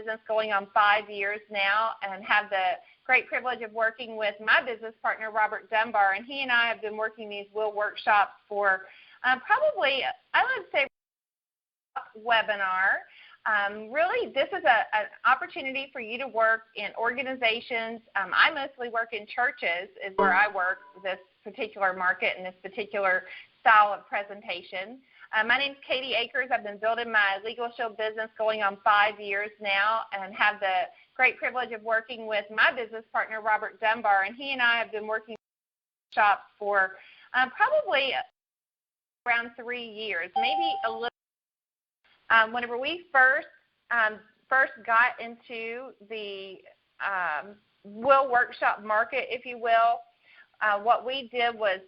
business going on 5 years now and have the great privilege of working with my business partner, Robert Dunbar, and he and I have been working these Will workshops for probably, I would say, webinar. Really, this is an opportunity for you to work in organizations. I mostly work in churches is where I work, this particular market and this particular style of presentation. My name's Katie Akers. I've been building my Legal Shield business going on 5 years now and have the great privilege of working with my business partner, Robert Dunbar, and he and I have been working shops for probably around 3 years, maybe a little. Whenever we first got into the Will workshop market, if you will, what we did was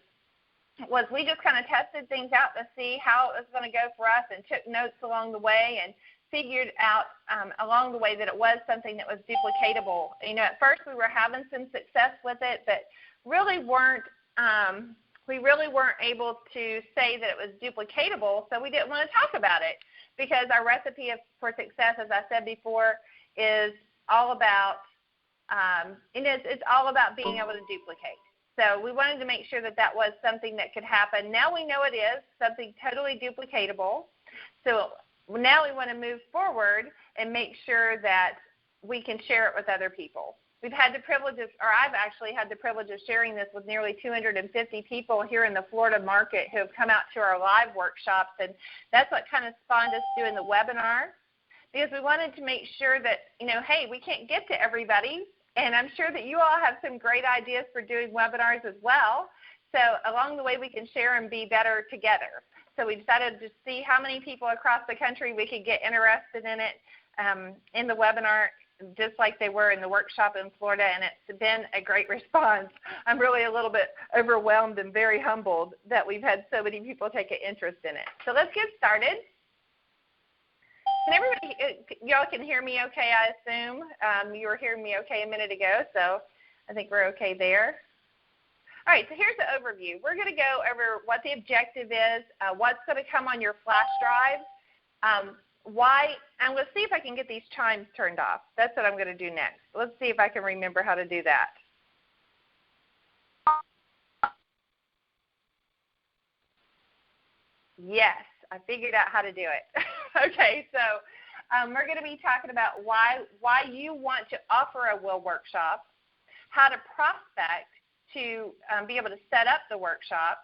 we just kind of tested things out to see how it was going to go for us and took notes along the way and figured out along the way that it was something that was duplicatable. You know, at first we were having some success with it, but really weren't we really weren't able to say that it was duplicatable, so we didn't want to talk about it because our recipe for success, as I said before, is all about it's all about being able to duplicate. So we wanted to make sure that that was something that could happen. Now we know it is something totally duplicatable. So now we want to move forward and make sure that we can share it with other people. We've had the privilege of, or I've actually had the privilege of sharing this with nearly 250 people here in the Florida market who have come out to our live workshops, and that's what kind of spawned us doing the webinar, because we wanted to make sure that, you know, hey, we can't get to everybody, and I'm sure that you all have some great ideas for doing webinars as well. So along the way, we can share and be better together. So we decided to see how many people across the country we could get interested in it in the webinar, just like they were in the workshop in Florida, and it's been a great response. I'm really a little bit overwhelmed and very humbled that we've had so many people take an interest in it. So let's get started. Can everybody, y'all can hear me okay, I assume? You were hearing me okay a minute ago, so I think we're okay there. All right, so here's the overview. We're going to go over what the objective is, what's going to come on your flash drive, why, and let's see if I can get these chimes turned off. That's what I'm going to do next. Let's see if I can remember how to do that. Yes, I figured out how to do it. Okay, so we're going to be talking about why you want to offer a Will workshop, how to prospect to be able to set up the workshop,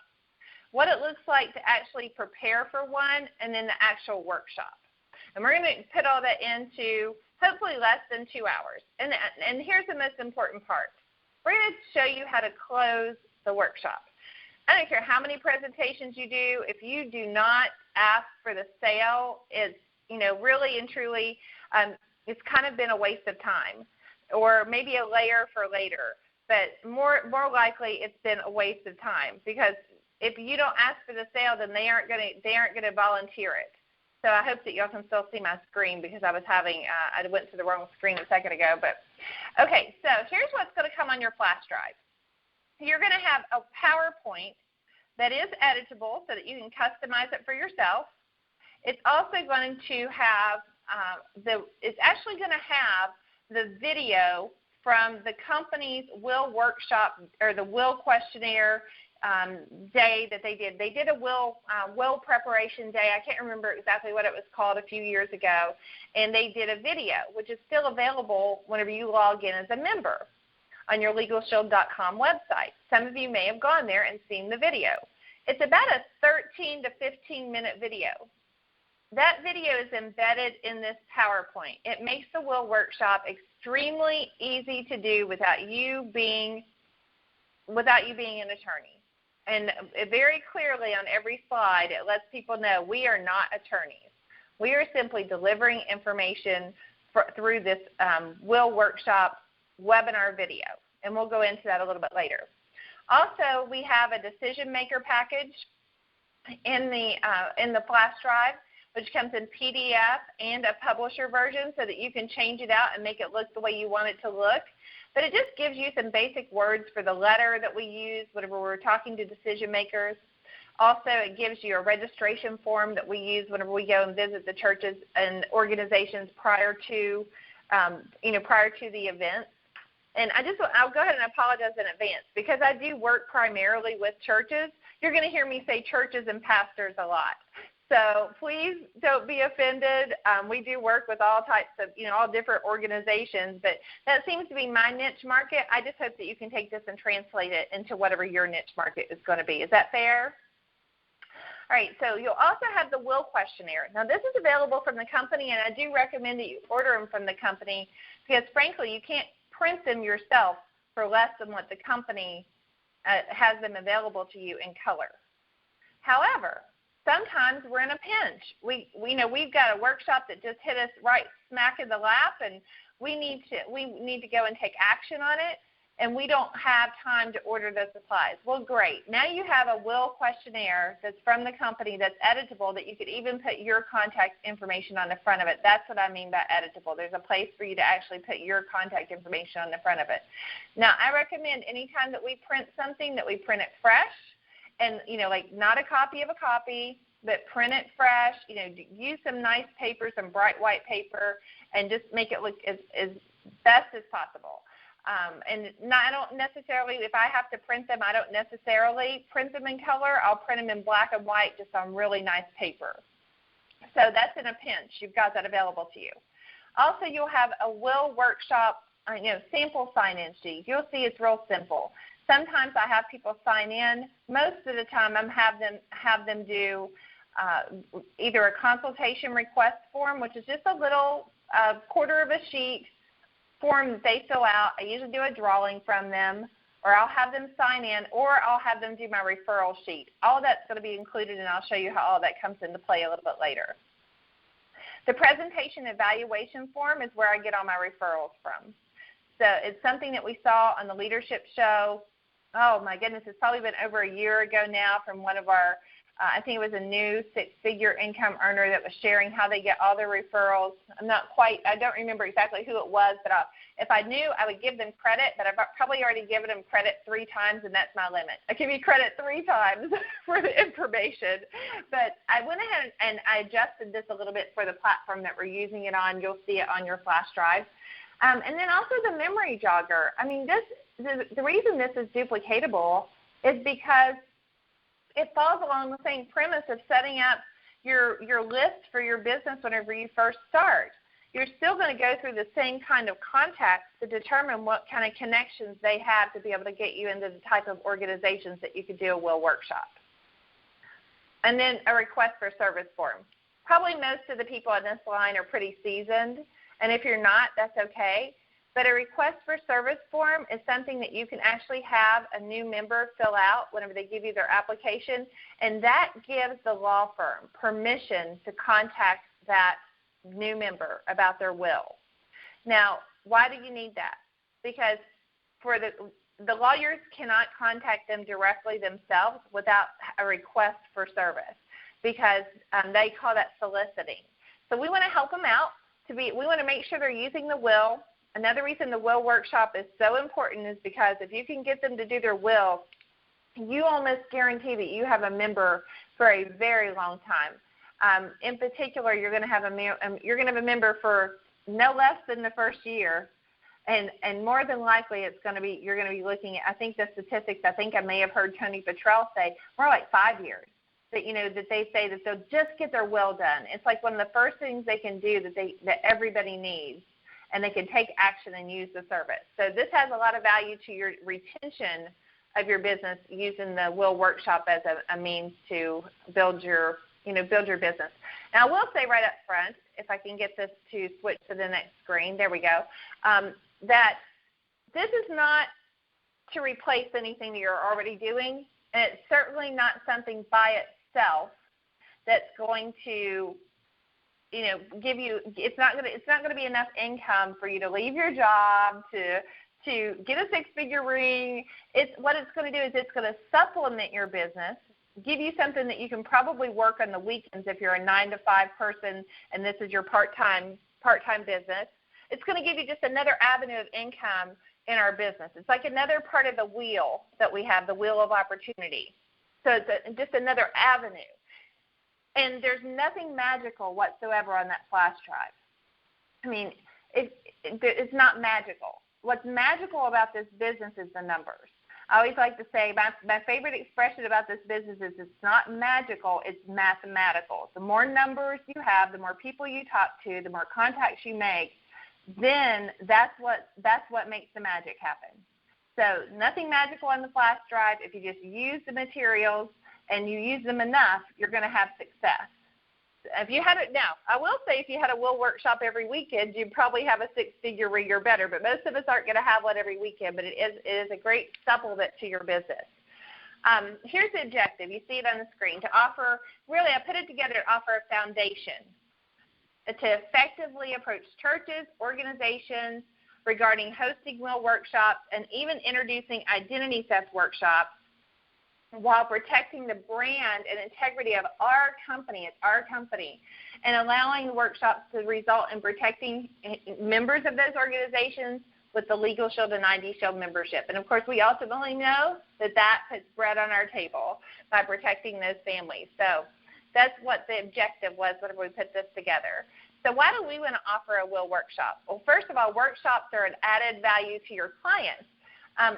what it looks like to actually prepare for one, and then the actual workshop. And we're going to put all that into hopefully less than 2 hours. And here's the most important part. We're going to show you how to close the workshop. I don't care how many presentations you do. If you do not ask for the sale, it's, you know, really and truly, it's kind of been a waste of time, or maybe a layer for later. But more likely, it's been a waste of time, because if you don't ask for the sale, then they aren't going to volunteer it. So I hope that y'all can still see my screen, because I went to the wrong screen a second ago. But okay, so here's what's going to come on your flash drive. You're going to have a PowerPoint that is editable so that you can customize it for yourself. It's also going to have it's actually going to have the video from the company's Will workshop, or the Will questionnaire day that they did. They did a Will preparation day. I can't remember exactly what it was called a few years ago. And they did a video, which is still available whenever you log in as a member on your LegalShield.com website. Some of you may have gone there and seen the video. It's about a 13 to 15-minute video. That video is embedded in this PowerPoint. It makes the Will workshop extremely easy to do without you being an attorney. And very clearly on every slide, it lets people know we are not attorneys. We are simply delivering information through this Will workshop webinar video, and we'll go into that a little bit later. Also, we have a decision maker package in the flash drive, which comes in PDF and a publisher version, so that you can change it out and make it look the way you want it to look. But it just gives you some basic words for the letter that we use whenever we're talking to decision makers. Also, it gives you a registration form that we use whenever we go and visit the churches and organizations prior to prior to the event. And I'll go ahead and apologize in advance because I do work primarily with churches. You're going to hear me say churches and pastors a lot. So please don't be offended. We do work with all types of, all different organizations, but that seems to be my niche market. I just hope that you can take this and translate it into whatever your niche market is going to be. Is that fair? All right, so you'll also have the will questionnaire. Now, this is available from the company, and I do recommend that you order them from the company because, frankly, you can't print them yourself for less than what the company has them available to you in color. However, sometimes we're in a pinch. We've got a workshop that just hit us right smack in the lap, and we need to go and take action on it, and we don't have time to order the supplies. Well, great. Now you have a will questionnaire that's from the company that's editable that you could even put your contact information on the front of it. That's what I mean by editable. There's a place for you to actually put your contact information on the front of it. Now, I recommend anytime that we print something that we print it fresh and, like not a copy of a copy, but print it fresh. Use some nice paper, some bright white paper, and just make it look as best as possible. I don't necessarily, if I have to print them, I don't necessarily print them in color. I'll print them in black and white just on really nice paper. So that's in a pinch. You've got that available to you. Also, you'll have a will workshop, sample sign-in sheet. You'll see it's real simple. Sometimes I have people sign in. Most of the time I'm have them do either a consultation request form, which is just a little quarter of a sheet form that they fill out. I usually do a drawing from them, or I'll have them sign in, or I'll have them do my referral sheet. All that's going to be included, and I'll show you how all that comes into play a little bit later. The presentation evaluation form is where I get all my referrals from. So it's something that we saw on the leadership show. Oh, my goodness, it's probably been over a year ago now from one of our, I think it was a new six-figure income earner that was sharing how they get all their referrals. I don't remember exactly who it was, but if I knew, I would give them credit, but I've probably already given them credit 3 times, and that's my limit. I give you credit 3 times for the information. But I went ahead and I adjusted this a little bit for the platform that we're using it on. You'll see it on your flash drive. And then also the memory jogger. I mean, the reason this is duplicatable is because it falls along the same premise of setting up your list for your business whenever you first start. You're still going to go through the same kind of contacts to determine what kind of connections they have to be able to get you into the type of organizations that you could do a will workshop. And then a request for service form. Probably most of the people on this line are pretty seasoned, and if you're not, that's okay. But a request for service form is something that you can actually have a new member fill out whenever they give you their application, and that gives the law firm permission to contact that new member about their will. Now, why do you need that? Because for the lawyers cannot contact them directly themselves without a request for service because they call that soliciting. So we want to help them out. We want to make sure they're using the will. Another reason the will workshop is so important is because if you can get them to do their will, you almost guarantee that you have a member for a very long time. In particular, you're going to have a member for no less than the first year, and more than likely you're going to be looking at, I think the statistics, I think I may have heard Tony Petrell say more like 5 years. That they say that they'll just get their will done. It's like one of the first things they can do that everybody needs, and they can take action and use the service. So this has a lot of value to your retention of your business using the will workshop as a means to build your business. Now I will say right up front, if I can get this to switch to the next screen, there we go, that this is not to replace anything that you're already doing, and it's certainly not something by itself that's going to give you, it's not going to be enough income for you to leave your job, to get a 6-figure ring. What it's going to do is it's going to supplement your business, give you something that you can probably work on the weekends if you're a 9-to-5 person and this is your part-time business. It's going to give you just another avenue of income in our business. It's like another part of the wheel that we have, the wheel of opportunity. So it's just another avenue. And there's nothing magical whatsoever on that flash drive. I mean, it's not magical. What's magical about this business is the numbers. I always like to say my favorite expression about this business is it's not magical, it's mathematical. The more numbers you have, the more people you talk to, the more contacts you make, then that's what makes the magic happen. So nothing magical on the flash drive. If you just use the materials and you use them enough, you're going to have success. If you had it now, I will say if you had a will workshop every weekend, you'd probably have a six-figure ring or better. But most of us aren't going to have one every weekend. But it is a great supplement to your business. Here's the objective. You see it on the screen. To offer, really, I put it together to offer a foundation to effectively approach churches, organizations regarding hosting will workshops, and even introducing identity theft workshops, while protecting the brand and integrity of our company. It's our company. And allowing workshops to result in protecting members of those organizations with the Legal Shield and ID Shield membership. And, of course, we ultimately know that puts bread on our table by protecting those families. So that's what the objective was when we put this together. So why do we want to offer a will workshop? Well, first of all, workshops are an added value to your clients.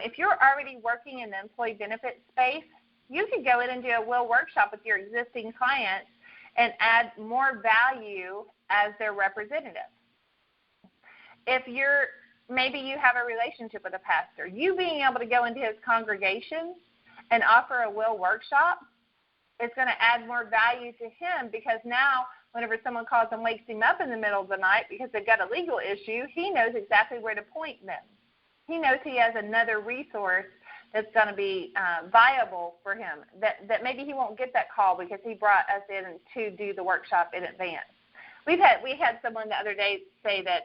If you're already working in the employee benefits space, you could go in and do a will workshop with your existing clients and add more value as their representative. If maybe you have a relationship with a pastor, you being able to go into his congregation and offer a will workshop, it's going to add more value to him, because now whenever someone calls and wakes him up in the middle of the night because they've got a legal issue, he knows exactly where to point them. He knows he has another resource that's going to be viable for him, that maybe he won't get that call because he brought us in to do the workshop in advance. We had someone the other day say that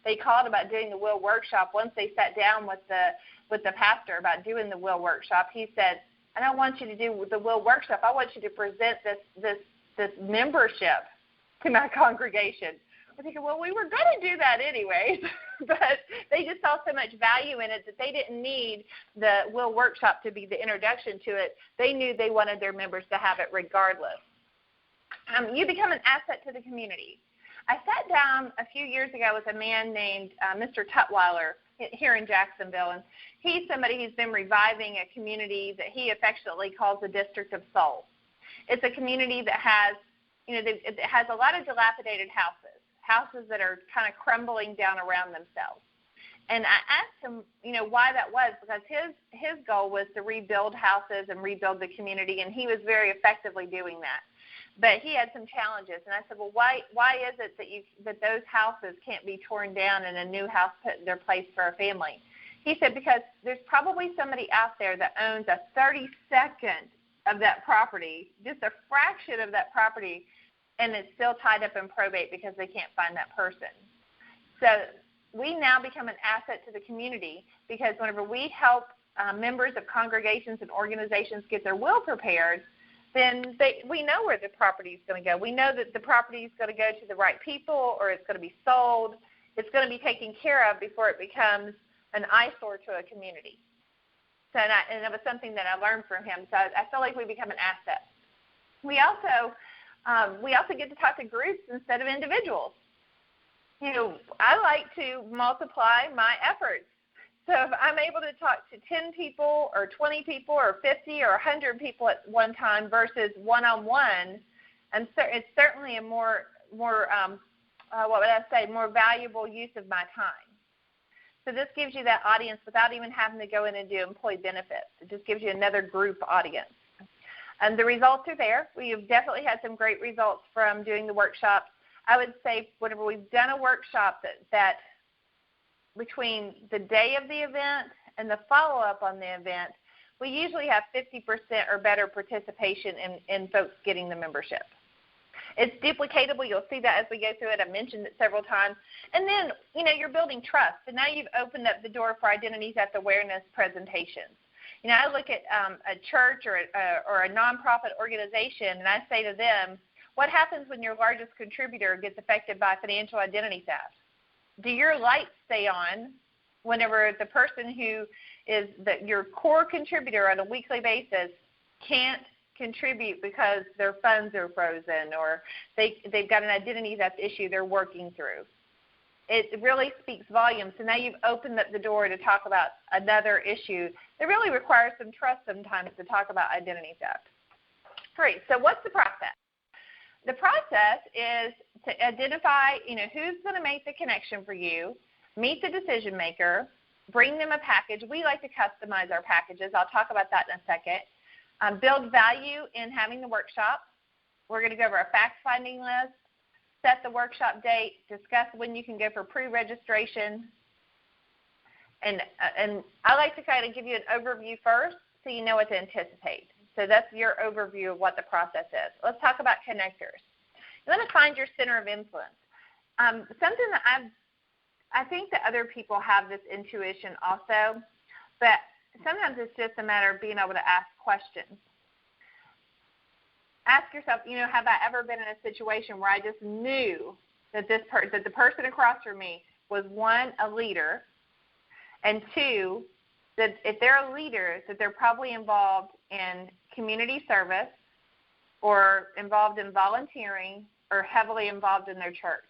they called about doing the will workshop. Once they sat down with the pastor about doing the will workshop, he said, I don't want you to do the will workshop. I want you to present this membership to my congregation. I think, well, we were going to do that anyway, but they just saw so much value in it that they didn't need the will workshop to be the introduction to it. They knew they wanted their members to have it regardless. You become an asset to the community. I sat down a few years ago with a man named Mr. Tutwiler here in Jacksonville, and he's somebody who's been reviving a community that he affectionately calls the District of Souls. It's a community that has, it has a lot of dilapidated houses that are kind of crumbling down around themselves. And I asked him, why that was, because his goal was to rebuild houses and rebuild the community, and he was very effectively doing that. But he had some challenges, and I said, well, why is it that those houses can't be torn down and a new house put in their place for a family? He said, because there's probably somebody out there that owns a 32nd of that property, just a fraction of that property, and it's still tied up in probate because they can't find that person. So we now become an asset to the community, because whenever we help members of congregations and organizations get their will prepared, then we know where the property is going to go. We know that the property is going to go to the right people, or it's going to be sold. It's going to be taken care of before it becomes an eyesore to a community. So, and it was something that I learned from him. So I feel like we become an asset. We also get to talk to groups instead of individuals. I like to multiply my efforts. So if I'm able to talk to 10 people or 20 people or 50 or 100 people at one time versus one-on-one, and it's certainly a more valuable use of my time. So this gives you that audience without even having to go in and do employee benefits. It just gives you another group audience. And the results are there. We've definitely had some great results from doing the workshops. I would say whenever we've done a workshop that between the day of the event and the follow-up on the event, we usually have 50% or better participation in folks getting the membership. It's duplicatable. You'll see that as we go through it. I mentioned it several times. And then, you're building trust. And now you've opened up the door for identity theft awareness presentations. I look at a church or a nonprofit organization, and I say to them, what happens when your largest contributor gets affected by financial identity theft? Do your lights stay on whenever the person who is your core contributor on a weekly basis can't contribute because their funds are frozen or they've got an identity theft issue they're working through? it really speaks volumes. So now you've opened up the door to talk about another issue that really requires some trust sometimes to talk about identity theft. Great. So what's the process? The process is to identify, who's going to make the connection for you, meet the decision maker, bring them a package. We like to customize our packages. I'll talk about that in a second. Build value in having the workshop. We're going to go over a fact-finding list, set the workshop date, discuss when you can go for pre-registration. And I like to kind of give you an overview first so you know what to anticipate. So that's your overview of what the process is. Let's talk about connectors. You want to find your center of influence. Something that I think that other people have this intuition also, but sometimes it's just a matter of being able to ask questions. Ask yourself, have I ever been in a situation where I just knew that that the person across from me was, one, a leader, and two, that if they're a leader, that they're probably involved in community service or involved in volunteering or heavily involved in their church.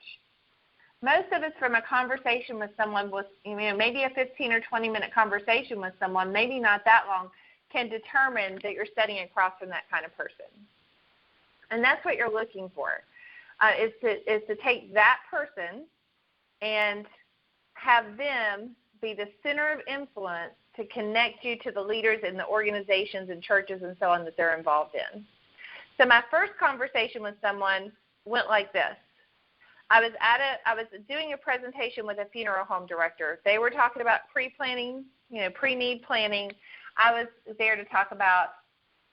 Most of us, from a conversation with someone, with maybe a 15 or 20-minute conversation with someone, maybe not that long, can determine that you're sitting across from that kind of person. And that's what you're looking for, is to take that person and have them be the center of influence to connect you to the leaders in the organizations and churches and so on that they're involved in. So my first conversation with someone went like this. I was doing a presentation with a funeral home director. They were talking about pre-planning, pre-need planning. I was there to talk about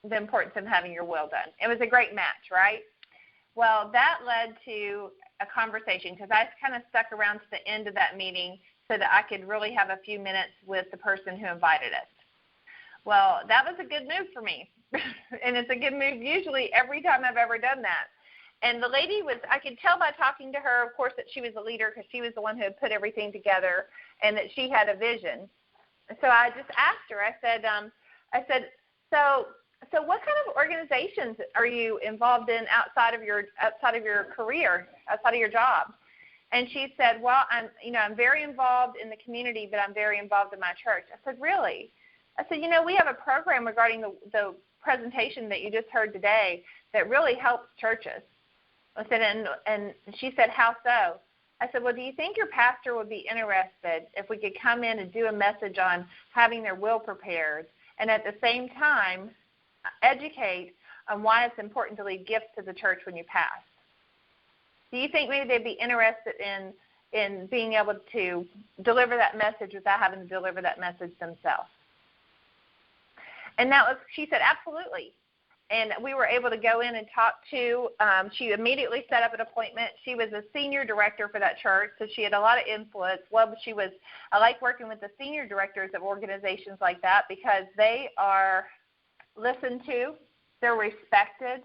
the importance of having your will done. It was a great match, right? Well, that led to a conversation because I kind of stuck around to the end of that meeting so that I could really have a few minutes with the person who invited us. Well, that was a good move for me, and it's a good move usually every time I've ever done that. And the lady I could tell by talking to her, of course, that she was a leader because she was the one who had put everything together and that she had a vision. So I just asked her, I said, so what kind of organizations are you involved in outside of your career, outside of your job? And she said, well, I'm very involved in the community, but I'm very involved in my church. I said, really? I said, we have a program regarding the presentation that you just heard today that really helps churches. I said, and she said, how so? I said, well, do you think your pastor would be interested if we could come in and do a message on having their will prepared and at the same time educate on why it's important to leave gifts to the church when you pass? Do you think maybe they'd be interested in being able to deliver that message without having to deliver that message themselves? And she said, absolutely. And we were able to go in and talk to, she immediately set up an appointment. She was a senior director for that church, so she had a lot of influence. Well, I like working with the senior directors of organizations like that because they are listened to, they're respected,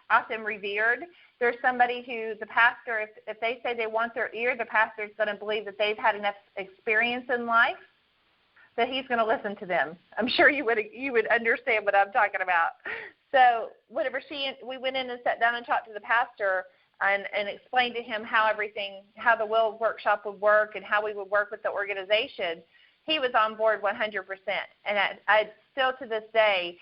often revered. There's somebody who the pastor, if they say they want their ear, the pastor is going to believe that they've had enough experience in life that he's going to listen to them. I'm sure you would understand what I'm talking about. So whenever we went in and sat down and talked to the pastor and explained to him how the will workshop would work and how we would work with the organization, he was on board 100%. And I still to this day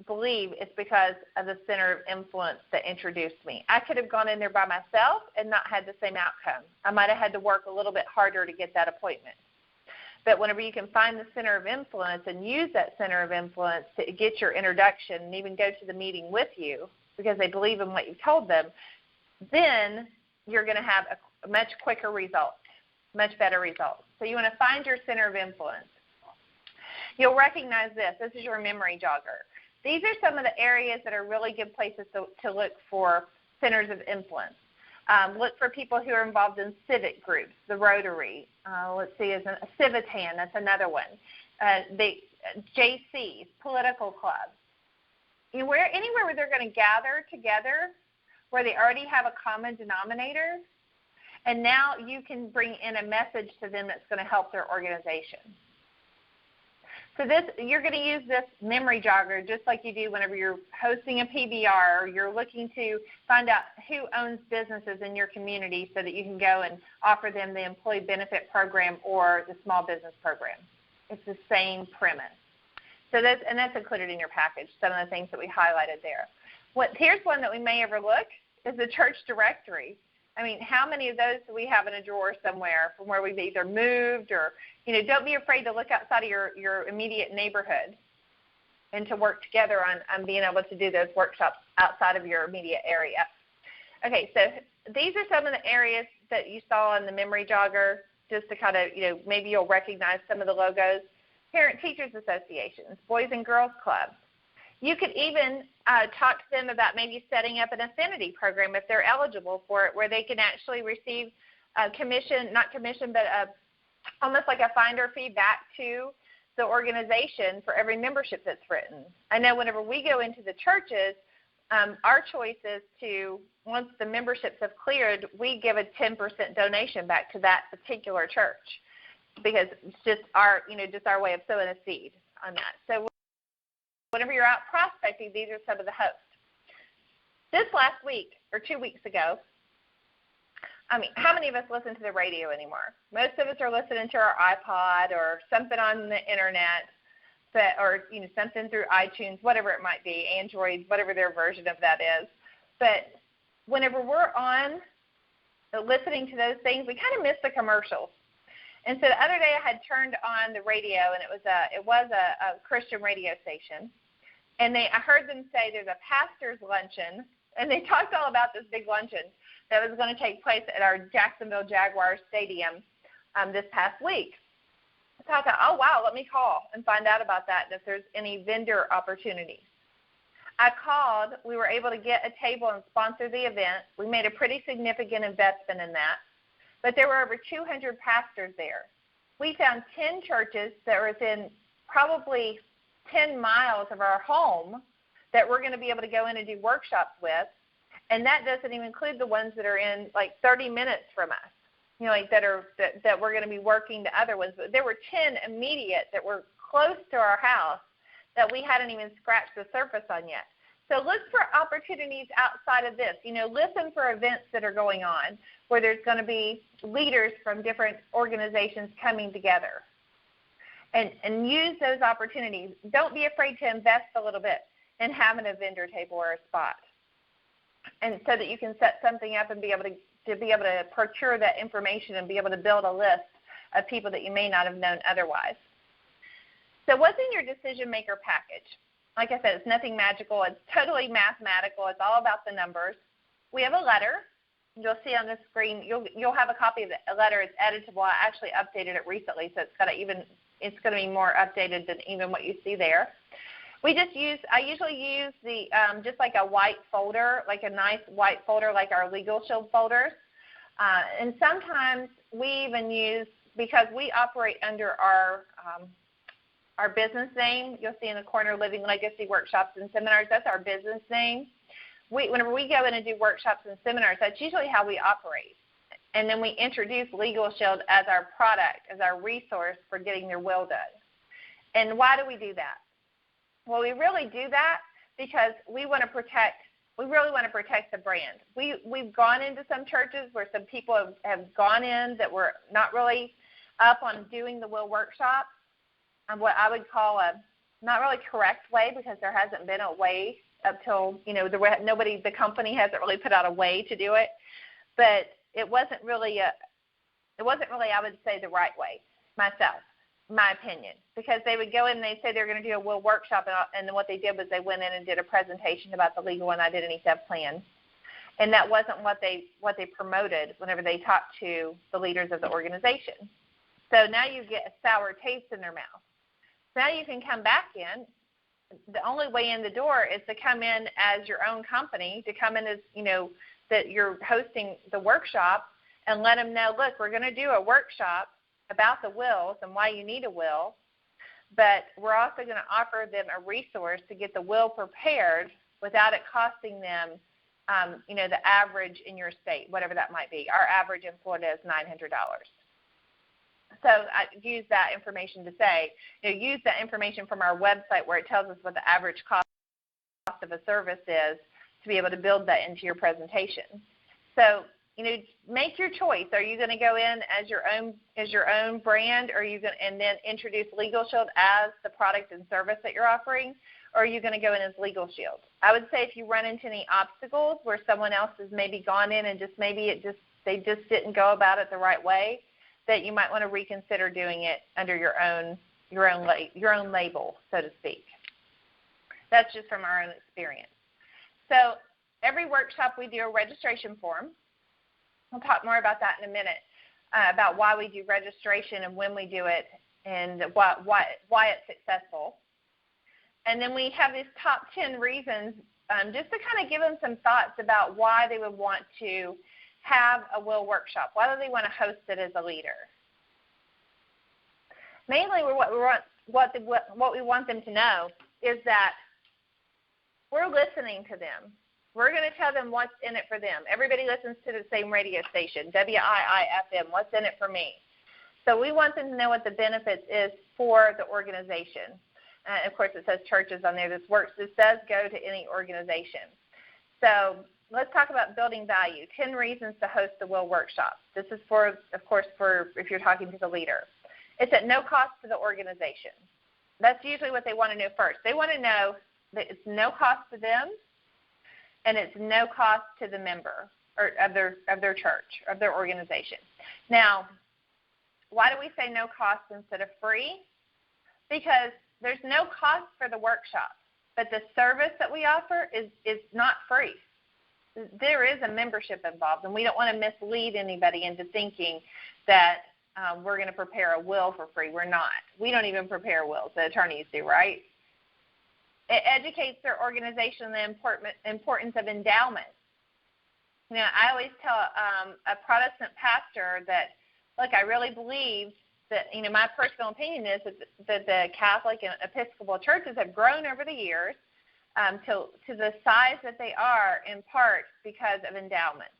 believe it's because of the center of influence that introduced me. I could have gone in there by myself and not had the same outcome. I might have had to work a little bit harder to get that appointment. But whenever you can find the center of influence and use that center of influence to get your introduction and even go to the meeting with you because they believe in what you told them, then you're going to have a much quicker result, much better result. So you want to find your center of influence. You'll recognize this. This is your memory jogger. These are some of the areas that are really good places to look for centers of influence. Look for people who are involved in civic groups, the Rotary. Let's see, a Civitan, that's another one. The JCs, political clubs. Anywhere where they're going to gather together, where they already have a common denominator, and now you can bring in a message to them that's going to help their organization. So this, you're going to use this memory jogger just like you do whenever you're hosting a PBR or you're looking to find out who owns businesses in your community so that you can go and offer them the employee benefit program or the small business program. It's the same premise. So that's included in your package, some of the things that we highlighted there. Here's one that we may overlook is the church directory. I mean, how many of those do we have in a drawer somewhere from where we've either moved or, don't be afraid to look outside of your immediate neighborhood and to work together on being able to do those workshops outside of your immediate area. Okay, so these are some of the areas that you saw in the memory jogger, just to kind of, maybe you'll recognize some of the logos. Parent-teachers associations, boys and girls clubs. You could even talk to them about maybe setting up an affinity program if they're eligible for it, where they can actually receive almost like a finder fee back to the organization for every membership that's written. I know whenever we go into the churches, our choice is to, once the memberships have cleared, we give a 10% donation back to that particular church because it's just our way of sowing a seed on that. So whenever you're out prospecting, these are some of the hosts. This last week or 2 weeks ago, how many of us listen to the radio anymore? Most of us are listening to our iPod or something on the internet, or something through iTunes, whatever it might be, Android, whatever their version of that is. But whenever we're on listening to those things, we kind of miss the commercials. And so the other day I had turned on the radio, and it was a Christian radio station. And I heard them say there's a pastor's luncheon, and they talked all about this big luncheon that was going to take place at our Jacksonville Jaguars stadium this past week. So I thought, oh, wow, let me call and find out about that and if there's any vendor opportunities. I called. We were able to get a table and sponsor the event. We made a pretty significant investment in that. But there were over 200 pastors there. We found 10 churches that were within probably 10 miles of our home that we're going to be able to go in and do workshops with, and that doesn't even include the ones that are in like 30 minutes from us, that we're going to be working the other ones. But there were 10 immediate that were close to our house that we hadn't even scratched the surface on yet. So look for opportunities outside of this. Listen for events that are going on where there's going to be leaders from different organizations coming together. And use those opportunities. Don't be afraid to invest a little bit in having a vendor table or a spot, and so that you can set something up and be able to procure that information and be able to build a list of people that you may not have known otherwise. So what's in your decision maker package? Like I said, it's nothing magical. It's totally mathematical. It's all about the numbers. We have a letter. You'll see on the screen. You'll have a copy of the letter. It's editable. I actually updated it recently, so it's going to be more updated than even what you see there. I usually use the just like a white folder, like a nice white folder, like our Legal Shield folders. And sometimes we even use, because we operate under our business name. You'll see in the corner, Living Legacy Workshops and Seminars. That's our business name. Whenever we go in and do workshops and seminars, that's usually how we operate. And then we introduce Legal Shield as our product, as our resource for getting their will done. And why do we do that? Well, we really do that because we really want to protect the brand. We've gone into some churches where some people have gone in that were not really up on doing the will workshop, what I would call a not really correct way, because there hasn't been a way up till, the company hasn't really put out a way to do it. But it wasn't really, I would say, the right way, my opinion, because they would go in and they'd say they're going to do a will workshop, and then what they did was they went in and did a presentation about the legal and identity theft plan. And that wasn't what they promoted whenever they talked to the leaders of the organization. So now you get a sour taste in their mouth. Now you can come back in. The only way in the door is to come in as your own company, to come in as, that you're hosting the workshop, and let them know, look, we're going to do a workshop about the wills and why you need a will, but we're also going to offer them a resource to get the will prepared without it costing them, the average in your state, whatever that might be. Our average in Florida is $900. So I use that information to say, use that information from our website where it tells us what the average cost of a service is to be able to build that into your presentation. So, make your choice. Are you going to go in as your own brand, or are you going and then introduce Legal Shield as the product and service that you're offering, or are you going to go in as Legal Shield? I would say if you run into any obstacles where someone else has maybe gone in and they just didn't go about it the right way, that you might want to reconsider doing it under your own label, so to speak. That's just from our own experience. So every workshop we do a registration form. We'll talk more about that in a minute, about why we do registration and when we do it and why it's successful. And then we have these top 10 reasons just to kind of give them some thoughts about why they would want to have a will workshop. Why do they want to host it as a leader? Mainly what we want them to know is that we're listening to them. We're going to tell them what's in it for them. Everybody listens to the same radio station, WIIFM, what's in it for me. So we want them to know what the benefits is for the organization. Of course, it says churches on there. This does go to any organization. So let's talk about building value, 10 reasons to host the will workshop. This is for if you're talking to the leader. It's at no cost to the organization. That's usually what they want to know first. They want to know that it's no cost to them, and it's no cost to the member or of their church, of their organization. Now, why do we say no cost instead of free? Because there's no cost for the workshop, but the service that we offer is not free. There is a membership involved, and we don't want to mislead anybody into thinking that we're going to prepare a will for free. We're not. We don't even prepare wills. The attorneys do, right? It educates their organization on the importance of endowments. I always tell a Protestant pastor that, look, I really believe that, my personal opinion is that the Catholic and Episcopal churches have grown over the years to the size that they are, in part because of endowments.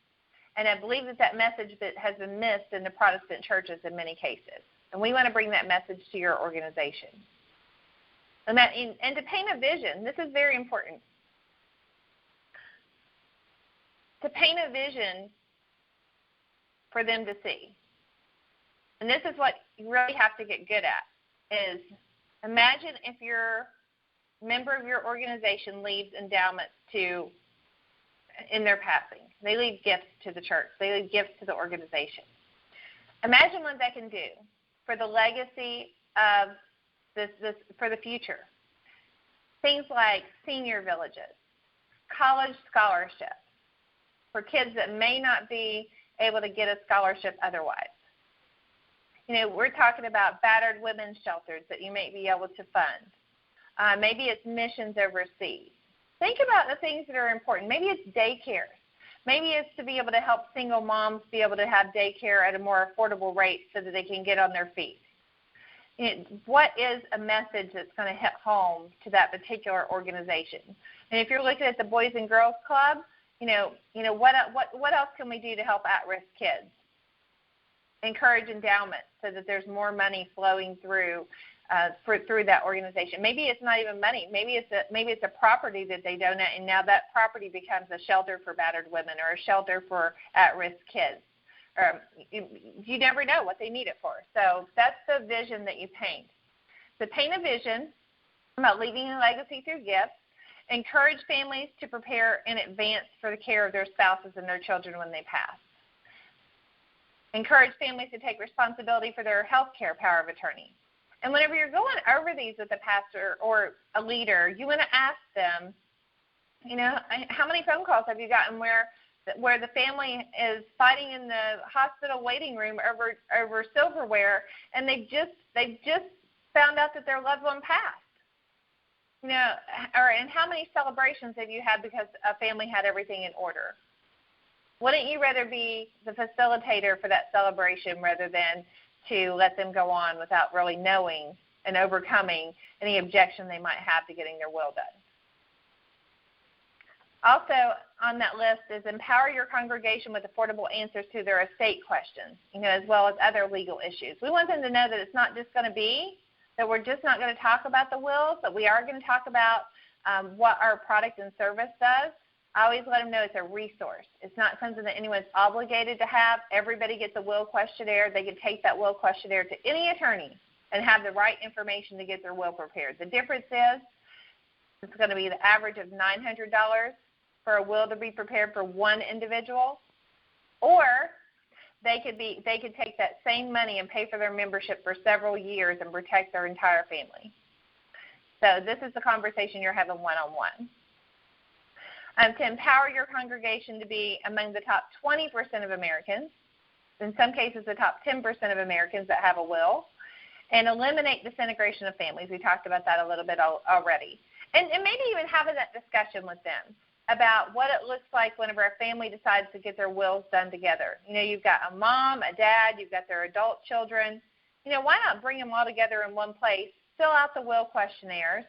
And I believe that message has been missed in the Protestant churches in many cases. And we want to bring that message to your organization. And to paint a vision, this is very important. To paint a vision for them to see. And this is what you really have to get good at, is imagine if your member of your organization leaves endowments in their passing. They leave gifts to the church. They leave gifts to the organization. Imagine what that can do for the legacy of this for the future. Things like senior villages, college scholarships for kids that may not be able to get a scholarship otherwise. We're talking about battered women's shelters that you may be able to fund. Maybe it's missions overseas. Think about the things that are important. Maybe it's daycare. Maybe it's to be able to help single moms be able to have daycare at a more affordable rate so that they can get on their feet. What is a message that's going to hit home to that particular organization? And if you're looking at the Boys and Girls Club, what else can we do to help at-risk kids? Encourage endowments so that there's more money flowing through that organization. Maybe it's not even money. Maybe it's a property that they donate, and now that property becomes a shelter for battered women or a shelter for at-risk kids. You never know what they need it for. So that's the vision that you paint. So paint a vision about leaving a legacy through gifts. Encourage families to prepare in advance for the care of their spouses and their children when they pass. Encourage families to take responsibility for their health care power of attorney. And whenever you're going over these with a pastor or a leader, you want to ask them, how many phone calls have you gotten where the family is fighting in the hospital waiting room over silverware, and they've just found out that their loved one passed? And how many celebrations have you had because a family had everything in order? Wouldn't you rather be the facilitator for that celebration rather than to let them go on without really knowing and overcoming any objection they might have to getting their will done? Also on that list is empower your congregation with affordable answers to their estate questions, as well as other legal issues. We want them to know that it's not just going to be that we're just not going to talk about the wills, but we are going to talk about what our product and service does. I always let them know it's a resource. It's not something that anyone's obligated to have. Everybody gets a will questionnaire. They can take that will questionnaire to any attorney and have the right information to get their will prepared. The difference is it's going to be the average of $900 for a will to be prepared for one individual, or they could take that same money and pay for their membership for several years and protect their entire family. So this is the conversation you're having one-on-one. To empower your congregation to be among the top 20% of Americans, in some cases the top 10% of Americans that have a will, and eliminate disintegration of families. We talked about that a little bit already. And maybe even having that discussion with them about what it looks like whenever a family decides to get their wills done together. You've got a mom, a dad, you've got their adult children. Why not bring them all together in one place, fill out the will questionnaires,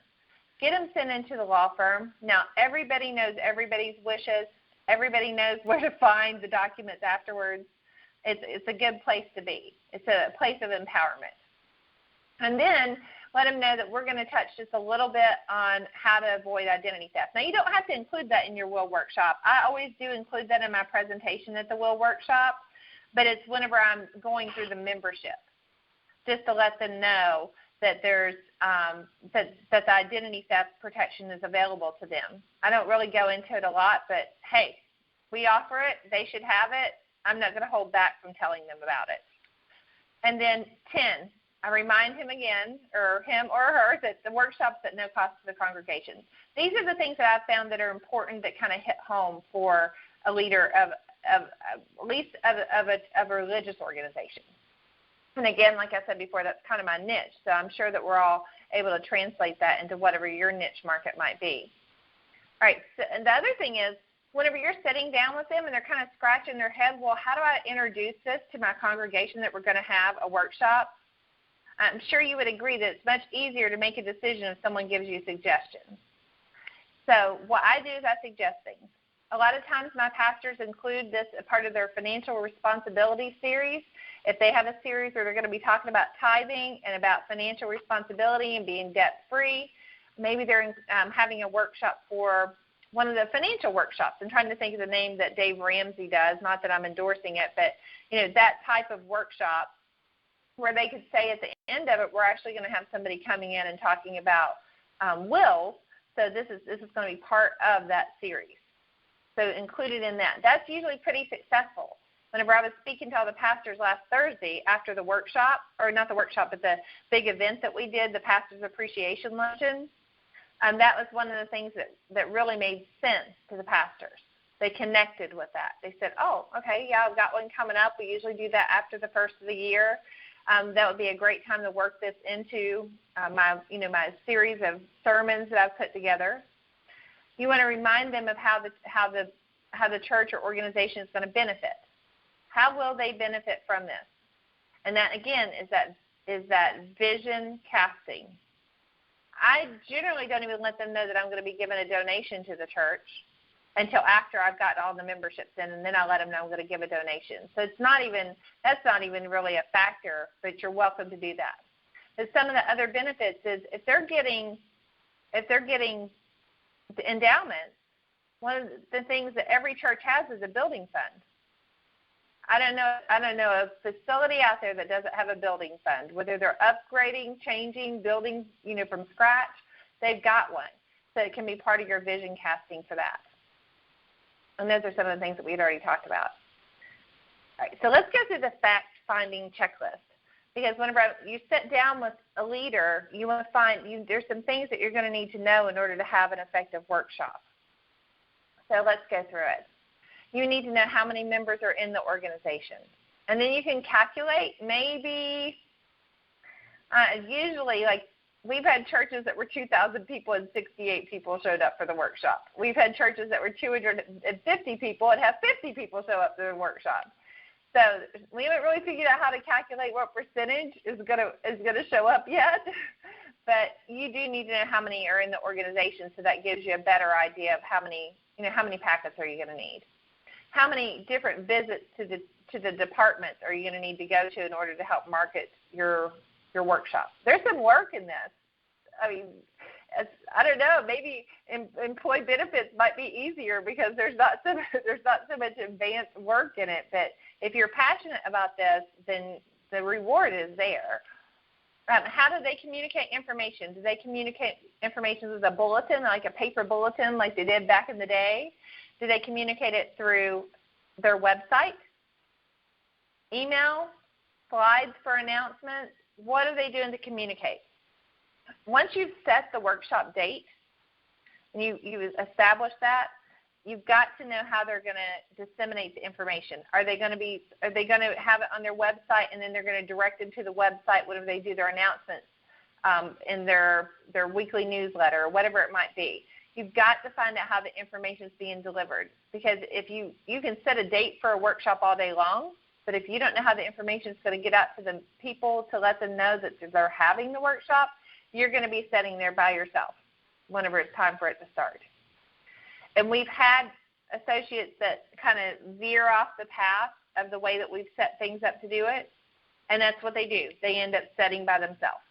get them sent into the law firm. Now, everybody knows everybody's wishes. Everybody knows where to find the documents afterwards. It's a good place to be. It's a place of empowerment. And then let them know that we're going to touch just a little bit on how to avoid identity theft. Now, you don't have to include that in your will workshop. I always do include that in my presentation at the will workshop, but it's whenever I'm going through the membership, just to let them know that there's that the identity theft protection is available to them. I don't really go into it a lot, but hey, we offer it. They should have it. I'm not going to hold back from telling them about it. And then 10, I remind him again, or him or her, that the workshop's at no cost to the congregation. These are the things that I've found that are important that kind of hit home for a leader of at least of a religious organization. And again, like I said before, that's kind of my niche. So I'm sure that we're all able to translate that into whatever your niche market might be. All right. So, and the other thing is, whenever you're sitting down with them and they're kind of scratching their head, well, how do I introduce this to my congregation that we're going to have a workshop? I'm sure you would agree that it's much easier to make a decision if someone gives you suggestions. So what I do is I suggest things. A lot of times my pastors include this as part of their financial responsibility series. If they have a series where they're going to be talking about tithing and about financial responsibility and being debt-free, maybe they're having a workshop for one of the financial workshops. I'm trying to think of the name that Dave Ramsey does, not that I'm endorsing it, but that type of workshop where they could say at the end of it, we're actually going to have somebody coming in and talking about wills. So this is going to be part of that series. So included in that. That's usually pretty successful. Whenever I was speaking to all the pastors last Thursday after the workshop, or not the workshop, but the big event that we did, the Pastors Appreciation Luncheon, that was one of the things that really made sense to the pastors. They connected with that. They said, oh, okay, yeah, I've got one coming up. We usually do that after the first of the year. That would be a great time to work this into my series of sermons that I've put together. You want to remind them of how the church or organization is going to benefit. How will they benefit from this? And that, again, is that vision casting. I generally don't even let them know that I'm going to be giving a donation to the church until after I've got all the memberships in, and then I let them know I'm going to give a donation. So that's not even really a factor, but you're welcome to do that. But some of the other benefits is if they're getting the endowments, one of the things that every church has is a building fund. I don't know a facility out there that doesn't have a building fund. Whether they're upgrading, changing, building, from scratch, they've got one. So it can be part of your vision casting for that. And those are some of the things that we had already talked about. All right, so let's go through the fact-finding checklist. Because whenever you sit down with a leader, you want to find there's some things that you're going to need to know in order to have an effective workshop. So let's go through it. You need to know how many members are in the organization. And then you can calculate maybe, usually, like we've had churches that were 2,000 people and 68 people showed up for the workshop. We've had churches that were 250 people and have 50 people show up to the workshop. So we haven't really figured out how to calculate what percentage is going to show up yet, but you do need to know how many are in the organization, so that gives you a better idea of how many how many packets are you going to need? How many different visits to the departments are you going to need to go to in order to help market your workshop? There's some work in this. I mean, I don't know. Maybe employee benefits might be easier because there's not so much advanced work in it. But if you're passionate about this, then the reward is there. How do they communicate information? Do they communicate information as a bulletin, like a paper bulletin like they did back in the day? Do they communicate it through their website, email, slides for announcements? What are they doing to communicate? Once you've set the workshop date and you establish that, you've got to know how they're going to disseminate the information. Are they going to have it on their website, and then they're going to direct them to the website whenever they do their announcements in their weekly newsletter or whatever it might be? You've got to find out how the information is being delivered, because if you can set a date for a workshop all day long, but if you don't know how the information is going to get out to the people to let them know that they're having the workshop, you're going to be sitting there by yourself whenever it's time for it to start. And we've had associates that kind of veer off the path of the way that we've set things up to do it, and that's what they do. They end up setting by themselves.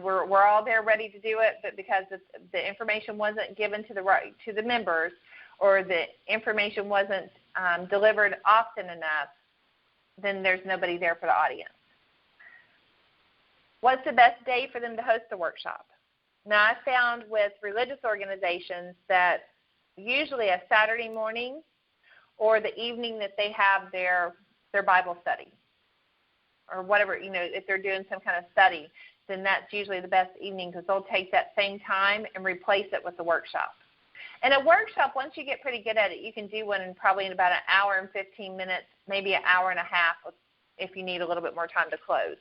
We're all there ready to do it, but because the information wasn't given to the members, or the information wasn't delivered often enough, then there's nobody there for the audience. What's the best day for them to host the workshop? Now, I found with religious organizations that usually a Saturday morning or the evening that they have their Bible study, or whatever, if they're doing some kind of study, then that's usually the best evening, because they'll take that same time and replace it with the workshop. And a workshop, once you get pretty good at it, you can do one probably in about an hour and 15 minutes, maybe an hour and a half if you need a little bit more time to close.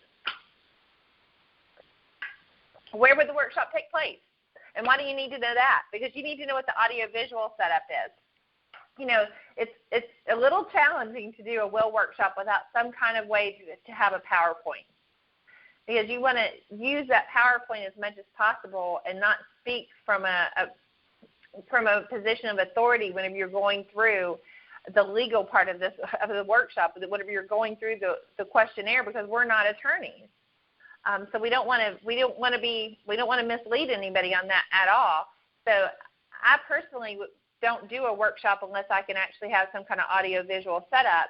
Where would the workshop take place? And why do you need to know that? Because you need to know what the audio-visual setup is. It's a little challenging to do a will workshop without some kind of way to have a PowerPoint, because you want to use that PowerPoint as much as possible and not speak from a position of authority whenever you're going through the legal part of the workshop, whenever you're going through the questionnaire, because we're not attorneys. So we don't want to mislead anybody on that at all. So I personally don't do a workshop unless I can actually have some kind of audio-visual setup.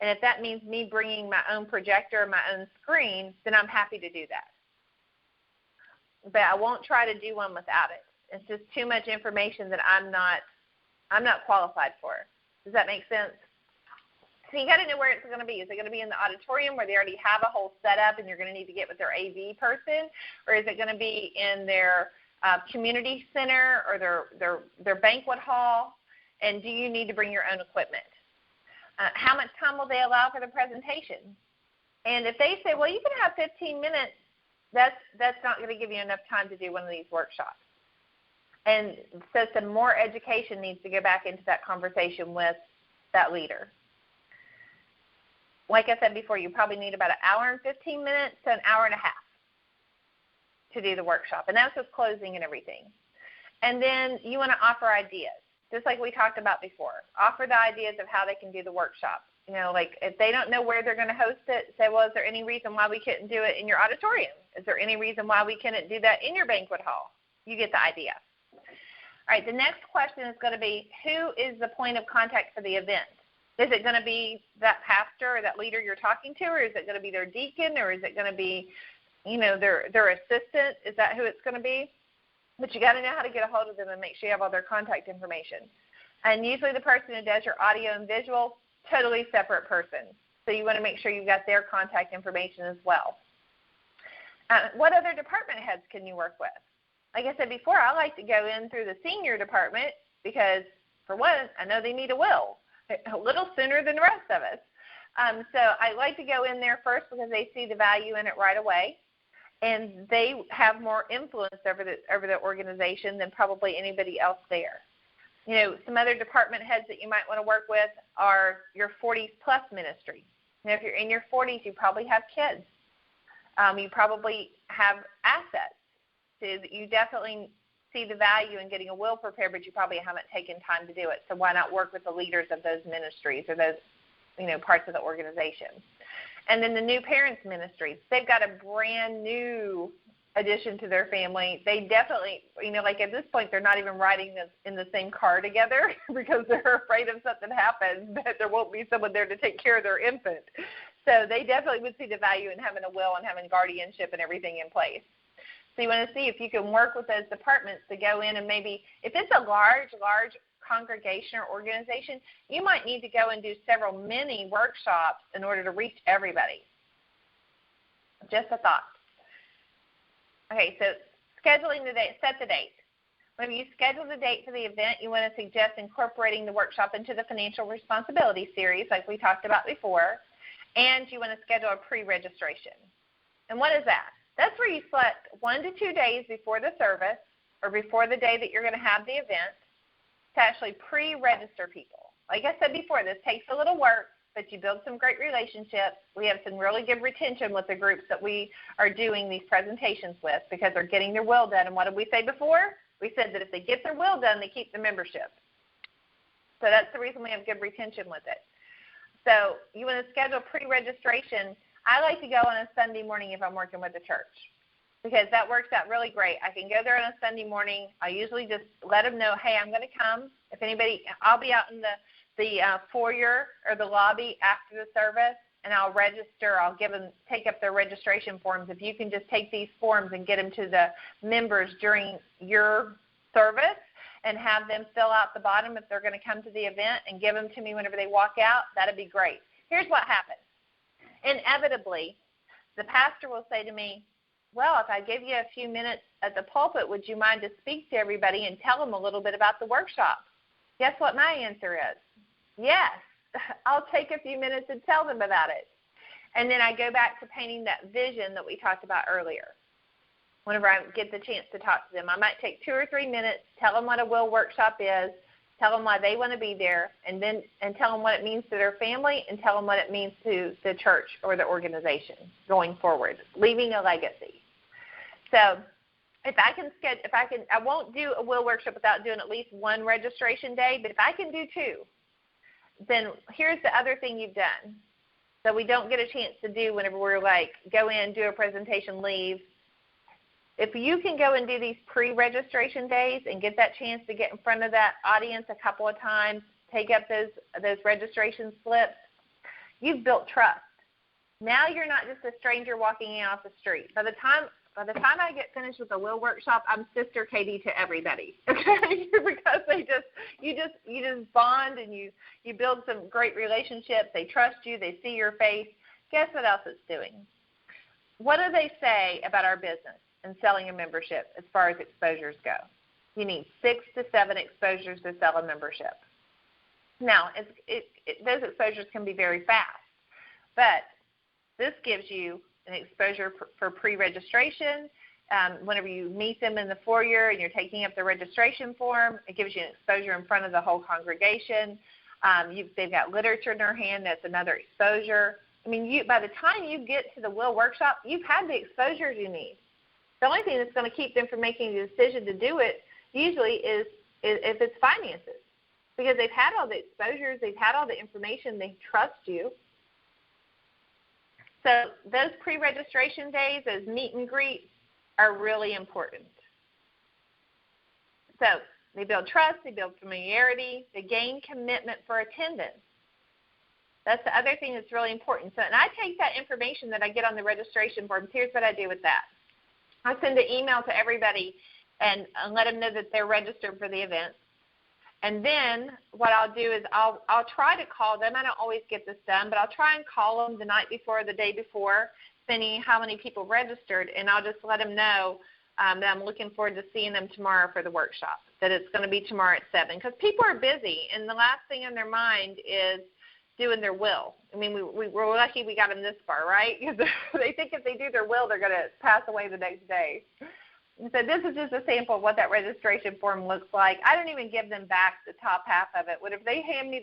And if that means me bringing my own projector and my own screen, then I'm happy to do that. But I won't try to do one without it. It's just too much information that I'm not qualified for. Does that make sense? So you got to know where it's going to be. Is it going to be in the auditorium where they already have a whole setup and you're going to need to get with their AV person, or is it going to be in their community center or their banquet hall? And do you need to bring your own equipment? How much time will they allow for the presentation? And if they say, well, you can have 15 minutes, that's not going to give you enough time to do one of these workshops. And so some more education needs to go back into that conversation with that leader. Like I said before, you probably need about an hour and 15 minutes to an hour and a half to do the workshop. And that's with closing and everything. And then you want to offer ideas, just like we talked about before. Offer the ideas of how they can do the workshop. Like if they don't know where they're going to host it, say, well, is there any reason why we couldn't do it in your auditorium? Is there any reason why we couldn't do that in your banquet hall? You get the idea. All right, the next question is going to be, who is the point of contact for the event? Is it going to be that pastor or that leader you're talking to, or is it going to be their deacon, or is it going to be, their assistant? Is that who it's going to be? But you got to know how to get a hold of them and make sure you have all their contact information. And usually the person who does your audio and visual, totally separate person. So you want to make sure you've got their contact information as well. What other department heads can you work with? Like I said before, I like to go in through the senior department because, for one, I know they need a will a little sooner than the rest of us. So I like to go in there first because they see the value in it right away, and they have more influence over the organization than probably anybody else there. Some other department heads that you might want to work with are your 40-plus ministry. If you're in your 40s, you probably have kids. You probably have assets. So you definitely see the value in getting a will prepared, but you probably haven't taken time to do it. So why not work with the leaders of those ministries or those, parts of the organization? And then the new parents ministries, they've got a brand new addition to their family. They definitely, like at this point, they're not even riding in the same car together because they're afraid of something happens, that there won't be someone there to take care of their infant. So they definitely would see the value in having a will and having guardianship and everything in place. So you want to see if you can work with those departments to go in and maybe, if it's a large congregation or organization, you might need to go and do several mini workshops in order to reach everybody. Just a thought. Okay, so scheduling the date, set the date. When you schedule the date for the event, you want to suggest incorporating the workshop into the financial responsibility series like we talked about before, and you want to schedule a pre-registration. And what is that? That's where you select 1 to 2 days before the service or before the day that you're going to have the event to actually pre-register people. Like I said before, this takes a little work, but you build some great relationships. We have some really good retention with the groups that we are doing these presentations with because they're getting their will done. And what did we say before? We said that if they get their will done, they keep the membership. So that's the reason we have good retention with it. So you want to schedule pre-registration. I like to go on a Sunday morning if I'm working with the church because that works out really great. I can go there on a Sunday morning. I usually just let them know, hey, I'm going to come. If anybody, I'll be out in the foyer or the lobby after the service, and I'll register. I'll take up their registration forms. If you can just take these forms and get them to the members during your service and have them fill out the bottom if they're going to come to the event and give them to me whenever they walk out, that'd be great. Here's what happens. Inevitably, the pastor will say to me, well, if I give you a few minutes at the pulpit, would you mind to speak to everybody and tell them a little bit about the workshop? Guess what my answer is? Yes, I'll take a few minutes and tell them about it. And then I go back to painting that vision that we talked about earlier. Whenever I get the chance to talk to them, I might take 2 or 3 minutes, tell them what a will workshop is, tell them why they want to be there, and tell them what it means to their family and tell them what it means to the church or the organization going forward, leaving a legacy. So I won't do a will workshop without doing at least 1 registration day, but if I can do 2, then here's the other thing you've done that we don't get a chance to do whenever we're like, go in, do a presentation, leave. If you can go and do these pre-registration days and get that chance to get in front of that audience a couple of times, take up those registration slips, you've built trust. Now you're not just a stranger walking in off the street. By the time I get finished with the will workshop, I'm Sister Katie to everybody, okay? Because you just bond and you build some great relationships. They trust you. They see your face. Guess what else it's doing? What do they say about our business and selling a membership as far as exposures go? You need 6 to 7 exposures to sell a membership. Now, those exposures can be very fast, but this gives you an exposure for pre-registration. Whenever you meet them in the foyer and you're taking up the registration form, it gives you an exposure in front of the whole congregation. They've got literature in their hand. That's another exposure. I mean, by the time you get to the will workshop, you've had the exposures you need. The only thing that's going to keep them from making the decision to do it usually is if it's finances, because they've had all the exposures, they've had all the information, they trust you. So those pre-registration days, those meet and greets are really important. So they build trust, they build familiarity, they gain commitment for attendance. That's the other thing that's really important. So, and I take that information that I get on the registration forms. Here's what I do with that. I send an email to everybody and let them know that they're registered for the event. And then what I'll do is I'll try to call them. I don't always get this done, but I'll try and call them the night before or the day before, depending how many people registered, and I'll just let them know that I'm looking forward to seeing them tomorrow for the workshop, that it's going to be tomorrow at 7. Because people are busy, and the last thing in their mind is doing their will. I mean, we're lucky we got them this far, right? Because they think if they do their will, they're going to pass away the next day. And so this is just a sample of what that registration form looks like. I don't even give them back the top half of it. Whatever they hand me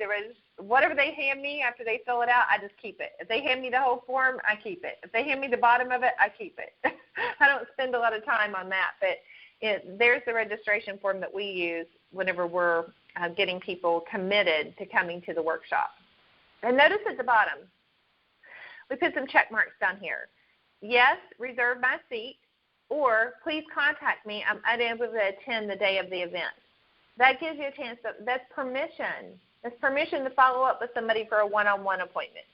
whatever they hand me after they fill it out, I just keep it. If they hand me the whole form, I keep it. If they hand me the bottom of it, I keep it. I don't spend a lot of time on that, but there's the registration form that we use whenever we're getting people committed to coming to the workshop. And notice at the bottom, we put some check marks down here. Yes, reserve my seat, or please contact me. I'm unable to attend the day of the event. That gives you a chance. That's permission. That's permission to follow up with somebody for a one-on-one appointment.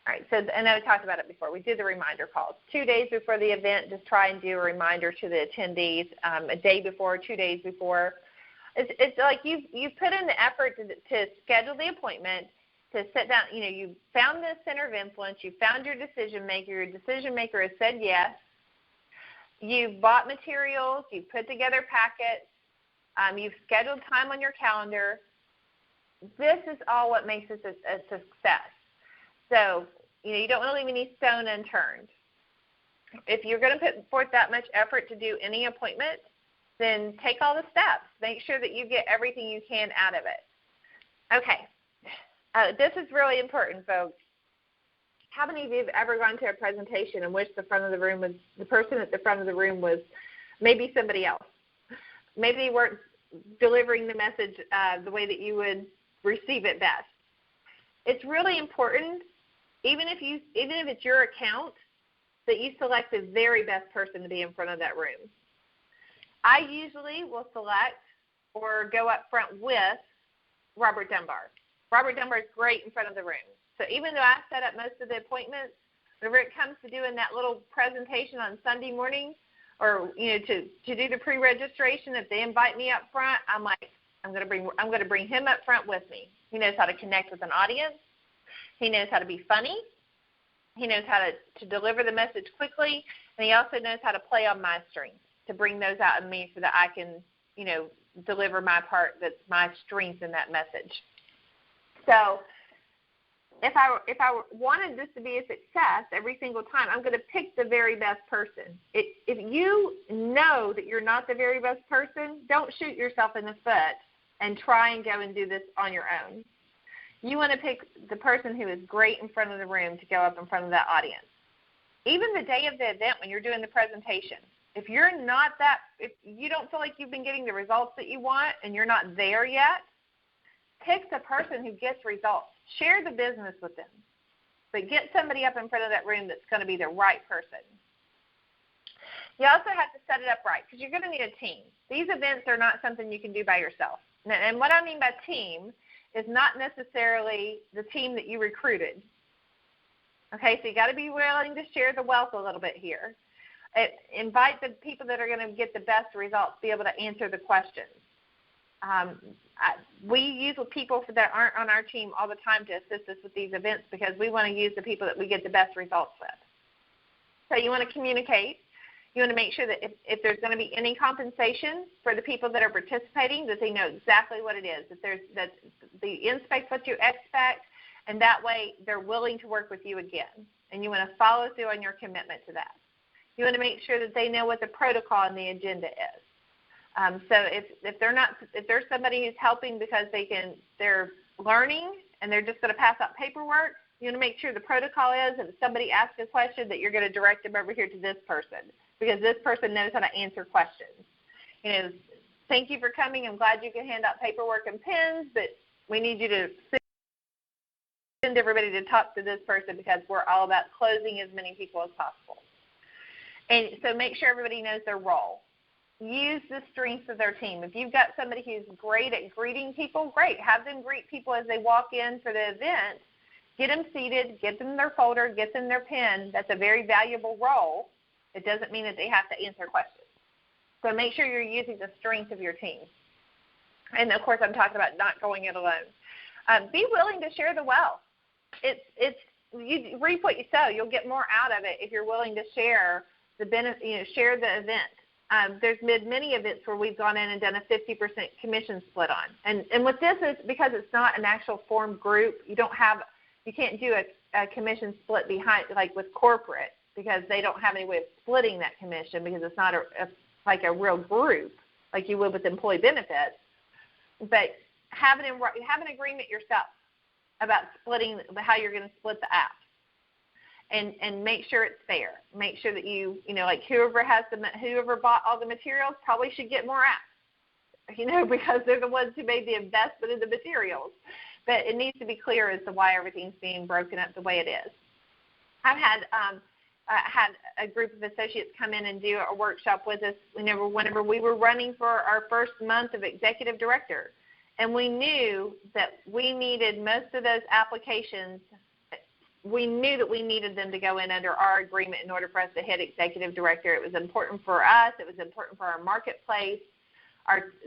All right, so I know we talked about it before. We did the reminder calls. 2 days before the event, just try and do a reminder to the attendees. A day before, 2 days before. It's like you've put in the effort to schedule the appointment, to sit down. You know, you found the center of influence. You found your decision maker. Your decision maker has said yes. You've bought materials. You've put together packets. You've scheduled time on your calendar. This is all what makes this a success. So, you know, you don't want to leave any stone unturned. If you're going to put forth that much effort to do any appointment, then take all the steps. Make sure that you get everything you can out of it. Okay. This is really important, folks. How many of you have ever gone to a presentation in which the person at the front of the room was maybe somebody else? Maybe they weren't delivering the message the way that you would receive it best. It's really important, even if it's your account, that you select the very best person to be in front of that room. I usually will select or go up front with Robert Dunbar. Robert Dunbar is great in front of the room. So even though I set up most of the appointments, whenever it comes to doing that little presentation on Sunday morning, or to do the pre-registration, if they invite me up front, I'm like, I'm going to bring him up front with me. He knows how to connect with an audience. He knows how to be funny. He knows how to deliver the message quickly, and he also knows how to play on my strengths, to bring those out in me so that I can, deliver my part that's my strength in that message. So if I wanted this to be a success every single time, I'm going to pick the very best person. If you know that you're not the very best person, don't shoot yourself in the foot and try and go and do this on your own. You want to pick the person who is great in front of the room to go up in front of that audience. Even the day of the event when you're doing the presentation, if you don't feel like you've been getting the results that you want and you're not there yet, pick the person who gets results. Share the business with them. But get somebody up in front of that room that's going to be the right person. You also have to set it up right because you're going to need a team. These events are not something you can do by yourself. And what I mean by team is not necessarily the team that you recruited. Okay, so you got to be willing to share the wealth a little bit here. Invite the people that are going to get the best results, be able to answer the questions. We use people that aren't on our team all the time to assist us with these events because we want to use the people that we get the best results with. So you want to communicate. You want to make sure that if there's going to be any compensation for the people that are participating, that they know exactly what it is, that they inspect what you expect, and that way they're willing to work with you again. And you want to follow through on your commitment to that. You want to make sure that they know what the protocol and the agenda is. So if there's somebody who's helping because they're learning and they're just going to pass out paperwork, you want to make sure the protocol is that if somebody asks a question that you're going to direct them over here to this person because this person knows how to answer questions. Thank you for coming. I'm glad you can hand out paperwork and pens, but we need you to send everybody to talk to this person because we're all about closing as many people as possible. And so make sure everybody knows their role. Use the strengths of their team. If you've got somebody who's great at greeting people, great. Have them greet people as they walk in for the event. Get them seated, get them their folder, get them their pen. That's a very valuable role. It doesn't mean that they have to answer questions. So make sure you're using the strength of your team. And, of course, I'm talking about not going it alone. Be willing to share the wealth. You reap what you sow. You'll get more out of it if you're willing to share share the event. There's been many events where we've gone in and done a 50% commission split on. And what this is, because it's not an actual formed group, you can't do a commission split behind, like with corporate, because they don't have any way of splitting that commission because it's not like a real group like you would with employee benefits. But have an agreement yourself about splitting, how you're going to split the app. and make sure it's fair. Make sure that like whoever bought all the materials probably should get more out, because they're the ones who made the investment in the materials. But it needs to be clear as to why everything's being broken up the way it is. I've had a group of associates come in and do a workshop with us whenever we were running for our first month of executive director. And we knew that we needed most of those applications. We knew that we needed them to go in under our agreement in order for us to hit executive director. It was important for us. It was important for our marketplace.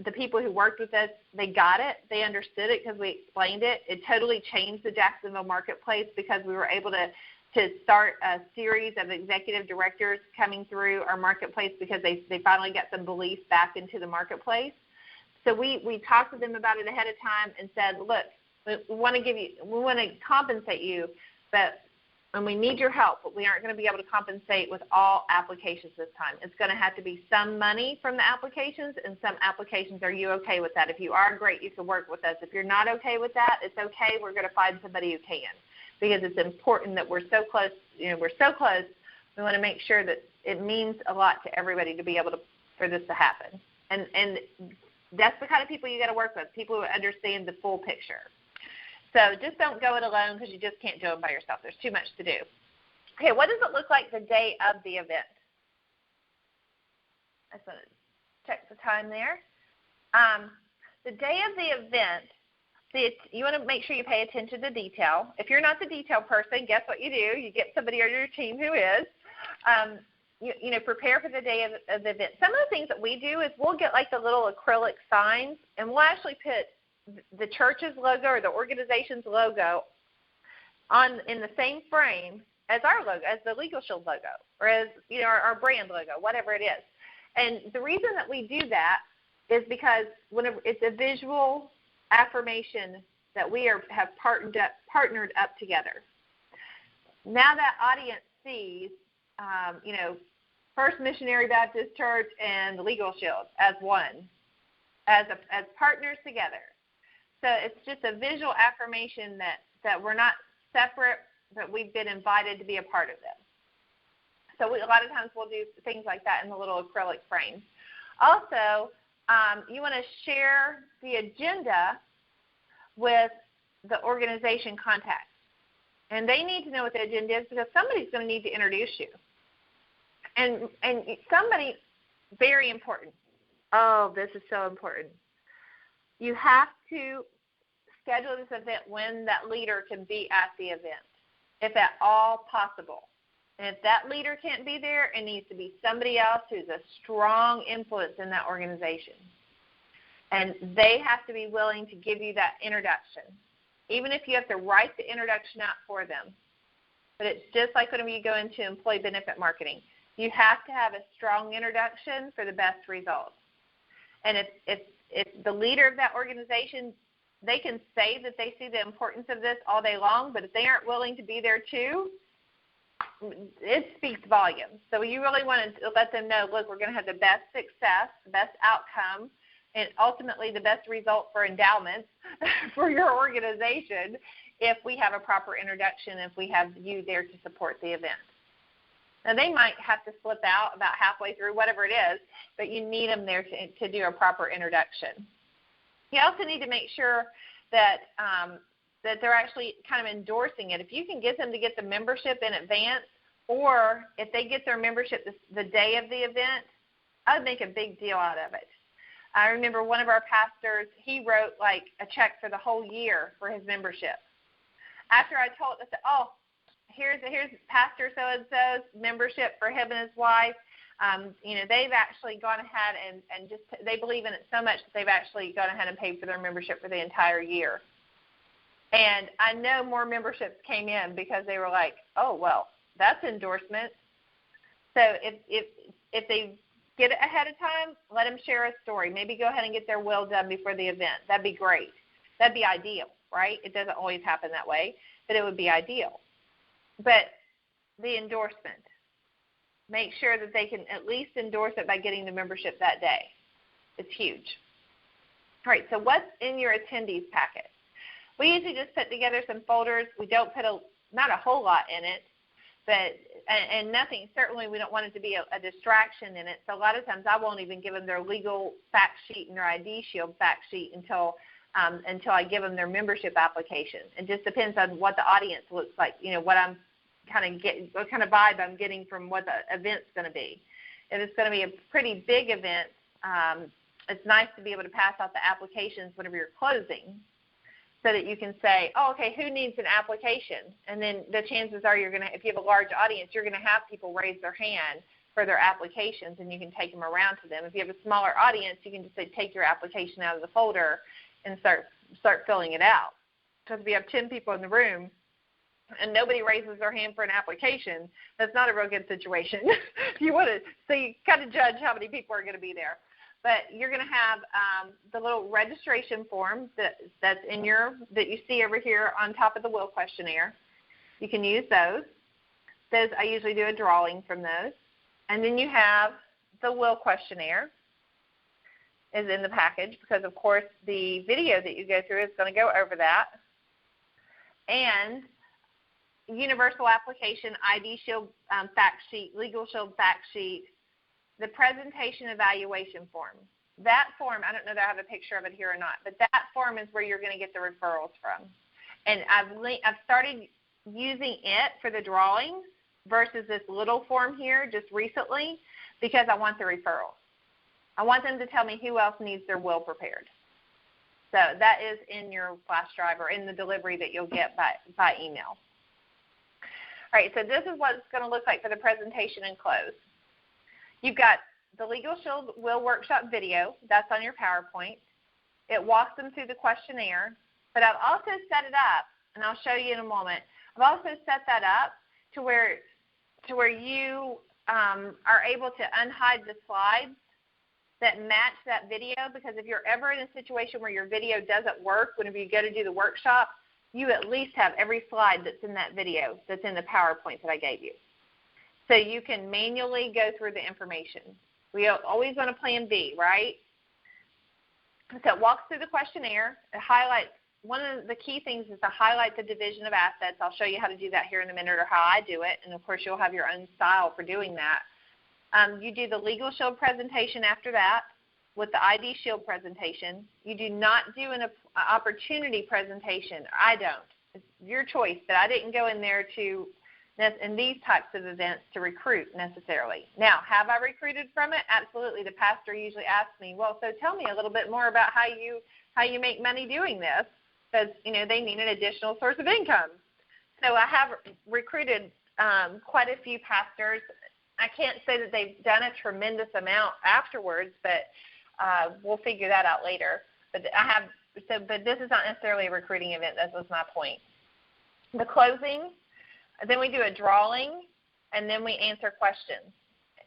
The people who worked with us, they got it. They understood it because we explained it. It totally changed the Jacksonville marketplace because we were able to start a series of executive directors coming through our marketplace because they finally got some belief back into the marketplace. So we talked to them about it ahead of time and said, look, we want to compensate you, and we need your help, but we aren't going to be able to compensate with all applications this time. It's going to have to be some money from the applications and some applications. Are you okay with that? If you are, great, you can work with us. If you're not okay with that, it's okay. We're going to find somebody who can, because it's important that we're so close. We're so close. We want to make sure that it means a lot to everybody to be able for this to happen. And that's the kind of people you got to work with, people who understand the full picture. So just don't go it alone because you just can't do it by yourself. There's too much to do. Okay, what does it look like the day of the event? I just want to check the time there. The day of the event, you want to make sure you pay attention to detail. If you're not the detail person, guess what you do? You get somebody on your team who is. Prepare for the day of the event. Some of the things that we do is we'll get like the little acrylic signs, and we'll actually put the church's logo or the organization's logo in the same frame as our logo, as the Legal Shield logo, or as our brand logo, whatever it is. And the reason that we do that is because whenever it's a visual affirmation that we have partnered up together. Now that audience sees, First Missionary Baptist Church and the Legal Shield as one, as partners together. So it's just a visual affirmation that we're not separate, but we've been invited to be a part of them. So a lot of times we'll do things like that in the little acrylic frames. Also, you want to share the agenda with the organization contacts. And they need to know what the agenda is because somebody's going to need to introduce you. And somebody, very important. Oh, this is so important. You have to schedule this event when that leader can be at the event, if at all possible. And if that leader can't be there, it needs to be somebody else who's a strong influence in that organization. And they have to be willing to give you that introduction, even if you have to write the introduction out for them. But it's just like whenever you go into employee benefit marketing. You have to have a strong introduction for the best results. And if the leader of that organization, they can say that they see the importance of this all day long, but if they aren't willing to be there too, it speaks volumes. So you really want to let them know, look, we're going to have the best success, the best outcome, and ultimately the best result for endowments for your organization if we have a proper introduction, if we have you there to support the event. Now, they might have to slip out about halfway through, whatever it is, but you need them there to do a proper introduction. You also need to make sure that they're actually kind of endorsing it. If you can get them to get the membership in advance, or if they get their membership the day of the event, I would make a big deal out of it. I remember one of our pastors, he wrote like a check for the whole year for his membership. After I told, I said, oh, here's Pastor so-and-so's membership for him and his wife. They've actually gone ahead and just they believe in it so much that they've actually gone ahead and paid for their membership for the entire year. And I know more memberships came in because they were like, oh, well, that's endorsement. So if they get it ahead of time, let them share a story. Maybe go ahead and get their will done before the event. That'd be great. That'd be ideal, right? It doesn't always happen that way, but it would be ideal. But the endorsement, make sure that they can at least endorse it by getting the membership that day. It's huge. All right, so what's in your attendees packet? We usually just put together some folders. We don't put not a whole lot in it, But and nothing, certainly we don't want it to be a distraction in it. So a lot of times I won't even give them their legal fact sheet and their ID Shield fact sheet until I give them their membership application. It just depends on what the audience looks like, what I'm kind of getting, what kind of vibe I'm getting from what the event's going to be. If it's going to be a pretty big event, it's nice to be able to pass out the applications whenever you're closing, so that you can say, oh, okay, who needs an application? And then the chances are if you have a large audience, you're going to have people raise their hand for their applications, and you can take them around to them. If you have a smaller audience, you can just say, take your application out of the folder and start filling it out. Because if you have 10 people in the room and nobody raises their hand for an application, that's not a real good situation. So you kind of judge how many people are going to be there. But you're going to have the little registration form that you see over here on top of the will questionnaire. You can use those. I usually do a drawing from those. And then you have the will questionnaire is in the package, because, of course, the video that you go through is going to go over that. And universal application, ID Shield fact sheet, Legal Shield fact sheet, the presentation evaluation form. That form, I don't know that I have a picture of it here or not, but that form is where you're going to get the referrals from. And I've started using it for the drawings versus this little form here just recently, because I want the referrals. I want them to tell me who else needs their will prepared. So that is in your flash drive or in the delivery that you'll get by email. All right, so this is what it's going to look like for the presentation and close. You've got the Legal Shield Will Workshop video. That's on your PowerPoint. It walks them through the questionnaire. But I've also set it up, and I'll show you in a moment. I've also set that up to where you are able to unhide the slides that match that video, because if you're ever in a situation where your video doesn't work whenever you go to do the workshop, you at least have every slide that's in that video that's in the PowerPoint that I gave you. So you can manually go through the information. We always want a plan B, right? So it walks through the questionnaire. It highlights, one of the key things is to highlight the division of assets. I'll show you how to do that here in a minute, or how I do it. And, of course, you'll have your own style for doing that. You do the Legal Shield presentation after that with the ID Shield presentation. You do not do an opportunity presentation. I don't. It's your choice, but I didn't go in there in these types of events to recruit necessarily. Now, have I recruited from it? Absolutely. The pastor usually asks me, well, so tell me a little bit more about how you make money doing this, because they need an additional source of income. So I have recruited quite a few pastors. I can't say that they've done a tremendous amount afterwards, but we'll figure that out later. But but this is not necessarily a recruiting event. That was my point. The closing. Then we do a drawing, and then we answer questions.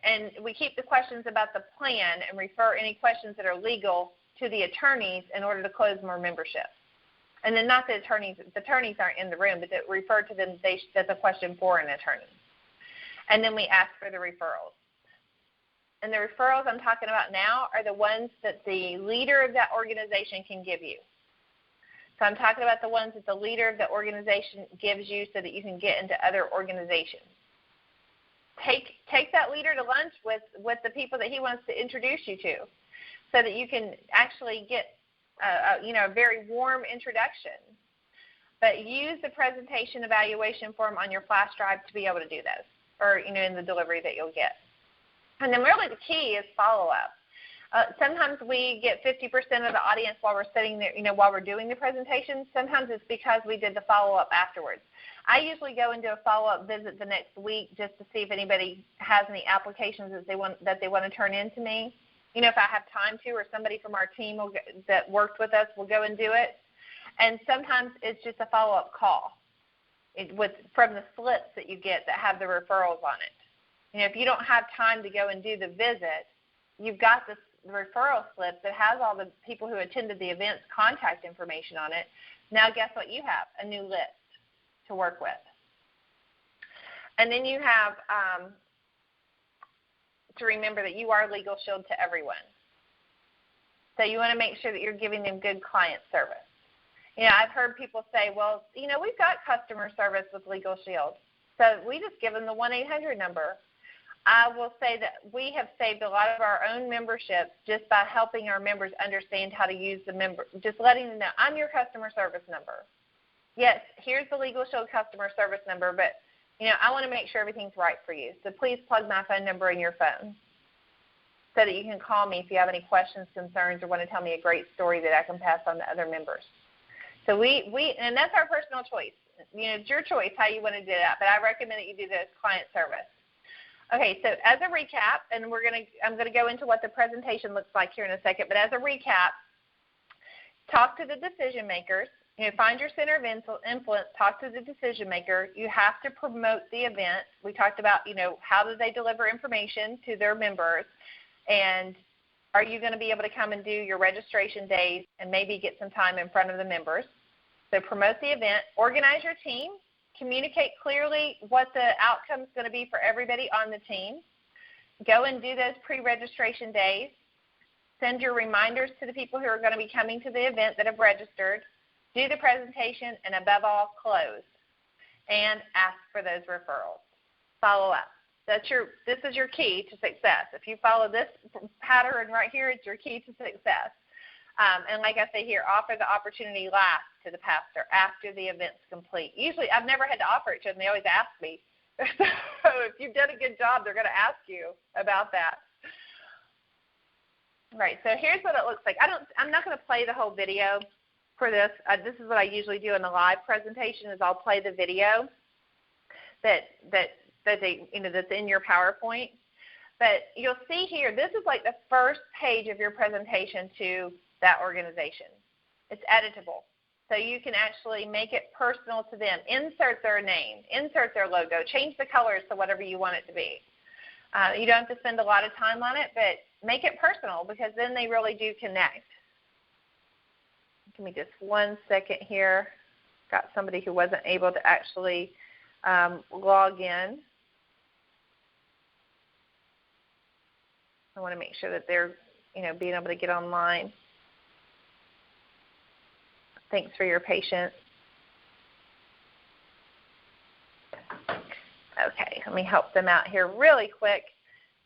And we keep the questions about the plan and refer any questions that are legal to the attorneys in order to close more membership. And then not the attorneys aren't in the room, but that refer to them, that's a question for an attorney. And then we ask for the referrals. And the referrals I'm talking about now are the ones that the leader of that organization can give you. So I'm talking about the ones that the leader of the organization gives you so that you can get into other organizations. Take that leader to lunch with the people that he wants to introduce you to, so that you can actually get a very warm introduction. But use the presentation evaluation form on your flash drive to be able to do those, or in the delivery that you'll get. And then really the key is follow-up. Sometimes we get 50% of the audience while we're sitting there, while we're doing the presentation. Sometimes it's because we did the follow-up afterwards. I usually go and do a follow-up visit the next week just to see if anybody has any applications that they want to turn in to me. If I have time to, or somebody from our team that worked with us will go and do it. And sometimes it's just a follow-up call from the slips that you get that have the referrals on it. If you don't have time to go and do the visit, you've got the referral slip that has all the people who attended the event's contact information on it. Now guess what you have? A new list to work with. And then you have to remember that you are Legal Shield to everyone. So you want to make sure that you're giving them good client service. I've heard people say, well, we've got customer service with Legal Shield. So we just give them the 1-800 number. I will say that we have saved a lot of our own memberships just by helping our members understand how to use the member, just letting them know, I'm your customer service number. Yes, here's the Legal Shield customer service number, but, I want to make sure everything's right for you. So please plug my phone number in your phone so that you can call me if you have any questions, concerns, or want to tell me a great story that I can pass on to other members. So and that's our personal choice. It's your choice how you want to do that, but I recommend that you do this client service. Okay, so as a recap, and I'm going to go into what the presentation looks like here in a second, but as a recap, talk to the decision makers. Find your center of influence, talk to the decision maker. You have to promote the event. We talked about, how do they deliver information to their members, and are you going to be able to come and do your registration days and maybe get some time in front of the members? So promote the event, organize your team, communicate clearly what the outcome is going to be for everybody on the team. Go and do those pre-registration days. Send your reminders to the people who are going to be coming to the event that have registered. Do the presentation, and above all, close. And ask for those referrals. Follow up. This is your key to success. If you follow this pattern right here, it's your key to success. And like I say here, offer the opportunity last to the pastor after the event's complete. Usually, I've never had to offer it to them. They always ask me. So if you've done a good job, they're going to ask you about that. All right, so here's what it looks like. I'm not going to play the whole video for this. This is what I usually do in a live presentation is I'll play the video that's in your PowerPoint. But you'll see here, this is like the first page of your presentation to that organization. It's editable. So you can actually make it personal to them. Insert their name, insert their logo, change the colors to whatever you want it to be. You don't have to spend a lot of time on it, but make it personal because then they really do connect. Give me just 1 second here. Got somebody who wasn't able to actually log in. I want to make sure that they're, being able to get online. Thanks for your patience. Okay, let me help them out here really quick.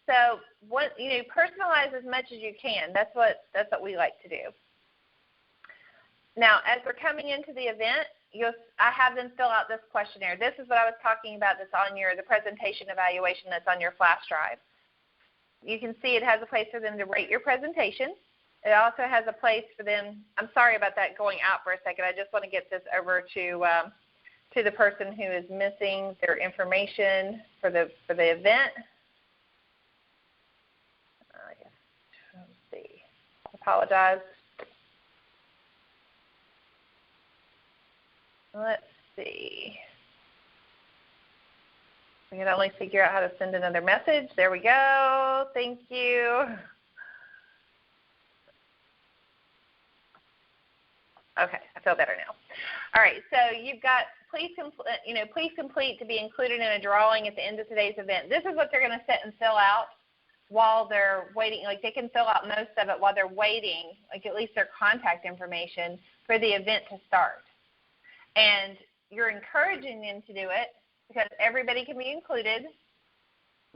So, personalize as much as you can. That's what we like to do. Now, as we're coming into the event, I have them fill out this questionnaire. This is what I was talking about that's on the presentation evaluation that's on your flash drive. You can see it has a place for them to rate your presentation. It also has a place for them. I'm sorry about that going out for a second. I just want to get this over to the person who is missing their information for the event. Let's see. Apologize. Let's see. We can only figure out how to send another message. There we go. Thank you. Okay, I feel better now. All right, so you've got please complete to be included in a drawing at the end of today's event. This is what they're going to sit and fill out while they're waiting. Like they can fill out most of it while they're waiting, like at least their contact information for the event to start. And you're encouraging them to do it because everybody can be included,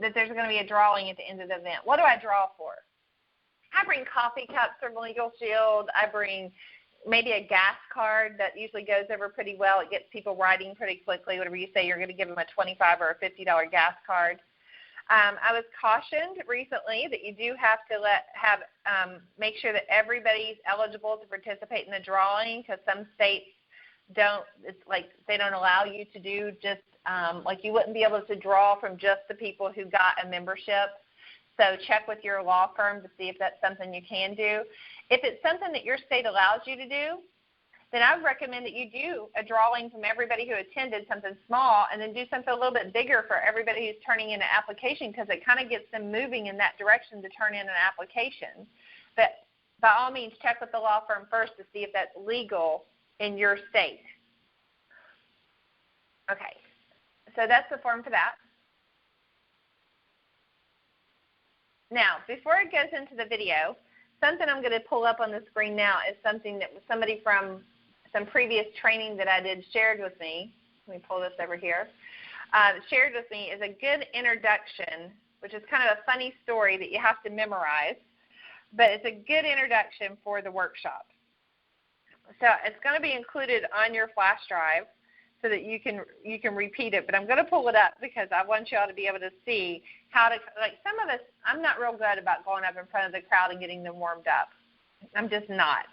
that there's going to be a drawing at the end of the event. What do I draw for? I bring coffee cups from Legal Shield. I bring maybe a gas card that usually goes over pretty well. It gets people writing pretty quickly. Whatever you say, you're going to give them a $25 or a $50 gas card. I was cautioned recently that you do have to make sure that everybody's eligible to participate in the drawing because some states don't. It's like they don't allow you to do just like you wouldn't be able to draw from just the people who got a membership. So check with your law firm to see if that's something you can do. If it's something that your state allows you to do, then I would recommend that you do a drawing from everybody who attended, something small, and then do something a little bit bigger for everybody who's turning in an application because it kind of gets them moving in that direction to turn in an application. But by all means, check with the law firm first to see if that's legal in your state. Okay, so that's the form for that. Now, before it goes into the video, something I'm going to pull up on the screen now is something that somebody from some previous training that I did shared with me. Let me pull this over here. shared with me is a good introduction, which is kind of a funny story that you have to memorize, but it's a good introduction for the workshop. So it's going to be included on your flash drive so that you can repeat it, but I'm going to pull it up because I want you all to be able to see how to, like some of us, I'm not real good about going up in front of the crowd and getting them warmed up. I'm just not.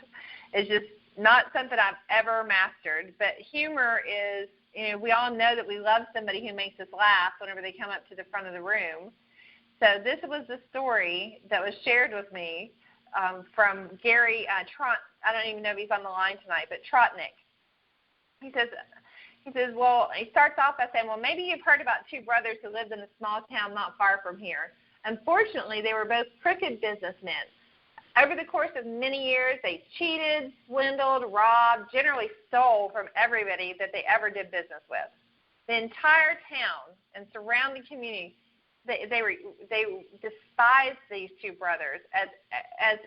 It's just not something I've ever mastered, but humor is, we all know that we love somebody who makes us laugh whenever they come up to the front of the room. So this was the story that was shared with me from Gary Trot. I don't even know if he's on the line tonight, but Trotnick. He says, well, he starts off by saying, well, maybe you've heard about two brothers who lived in a small town not far from here. Unfortunately, they were both crooked businessmen. Over the course of many years, they cheated, swindled, robbed, generally stole from everybody that they ever did business with. The entire town and surrounding community, they despised these two brothers as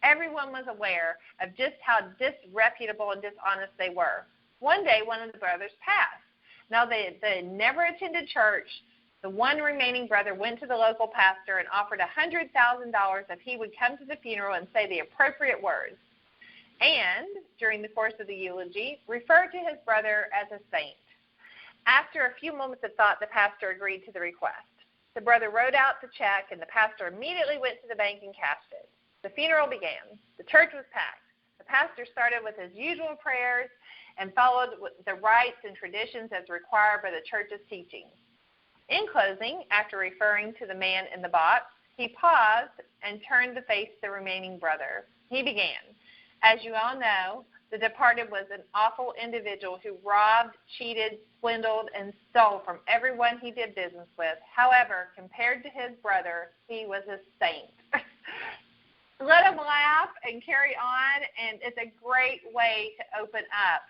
everyone was aware of just how disreputable and dishonest they were. One day, one of the brothers passed. Now, they never attended church. The one remaining brother went to the local pastor and offered $100,000 if he would come to the funeral and say the appropriate words. And, during the course of the eulogy, referred to his brother as a saint. After a few moments of thought, the pastor agreed to the request. The brother wrote out the check, and the pastor immediately went to the bank and cashed it. The funeral began. The church was packed. The pastor started with his usual prayers and followed the rites and traditions as required by the church's teaching. In closing, after referring to the man in the box, he paused and turned to face the remaining brother. He began, as you all know, the departed was an awful individual who robbed, cheated, swindled, and stole from everyone he did business with. However, compared to his brother, he was a saint. Let him laugh and carry on, and it's a great way to open up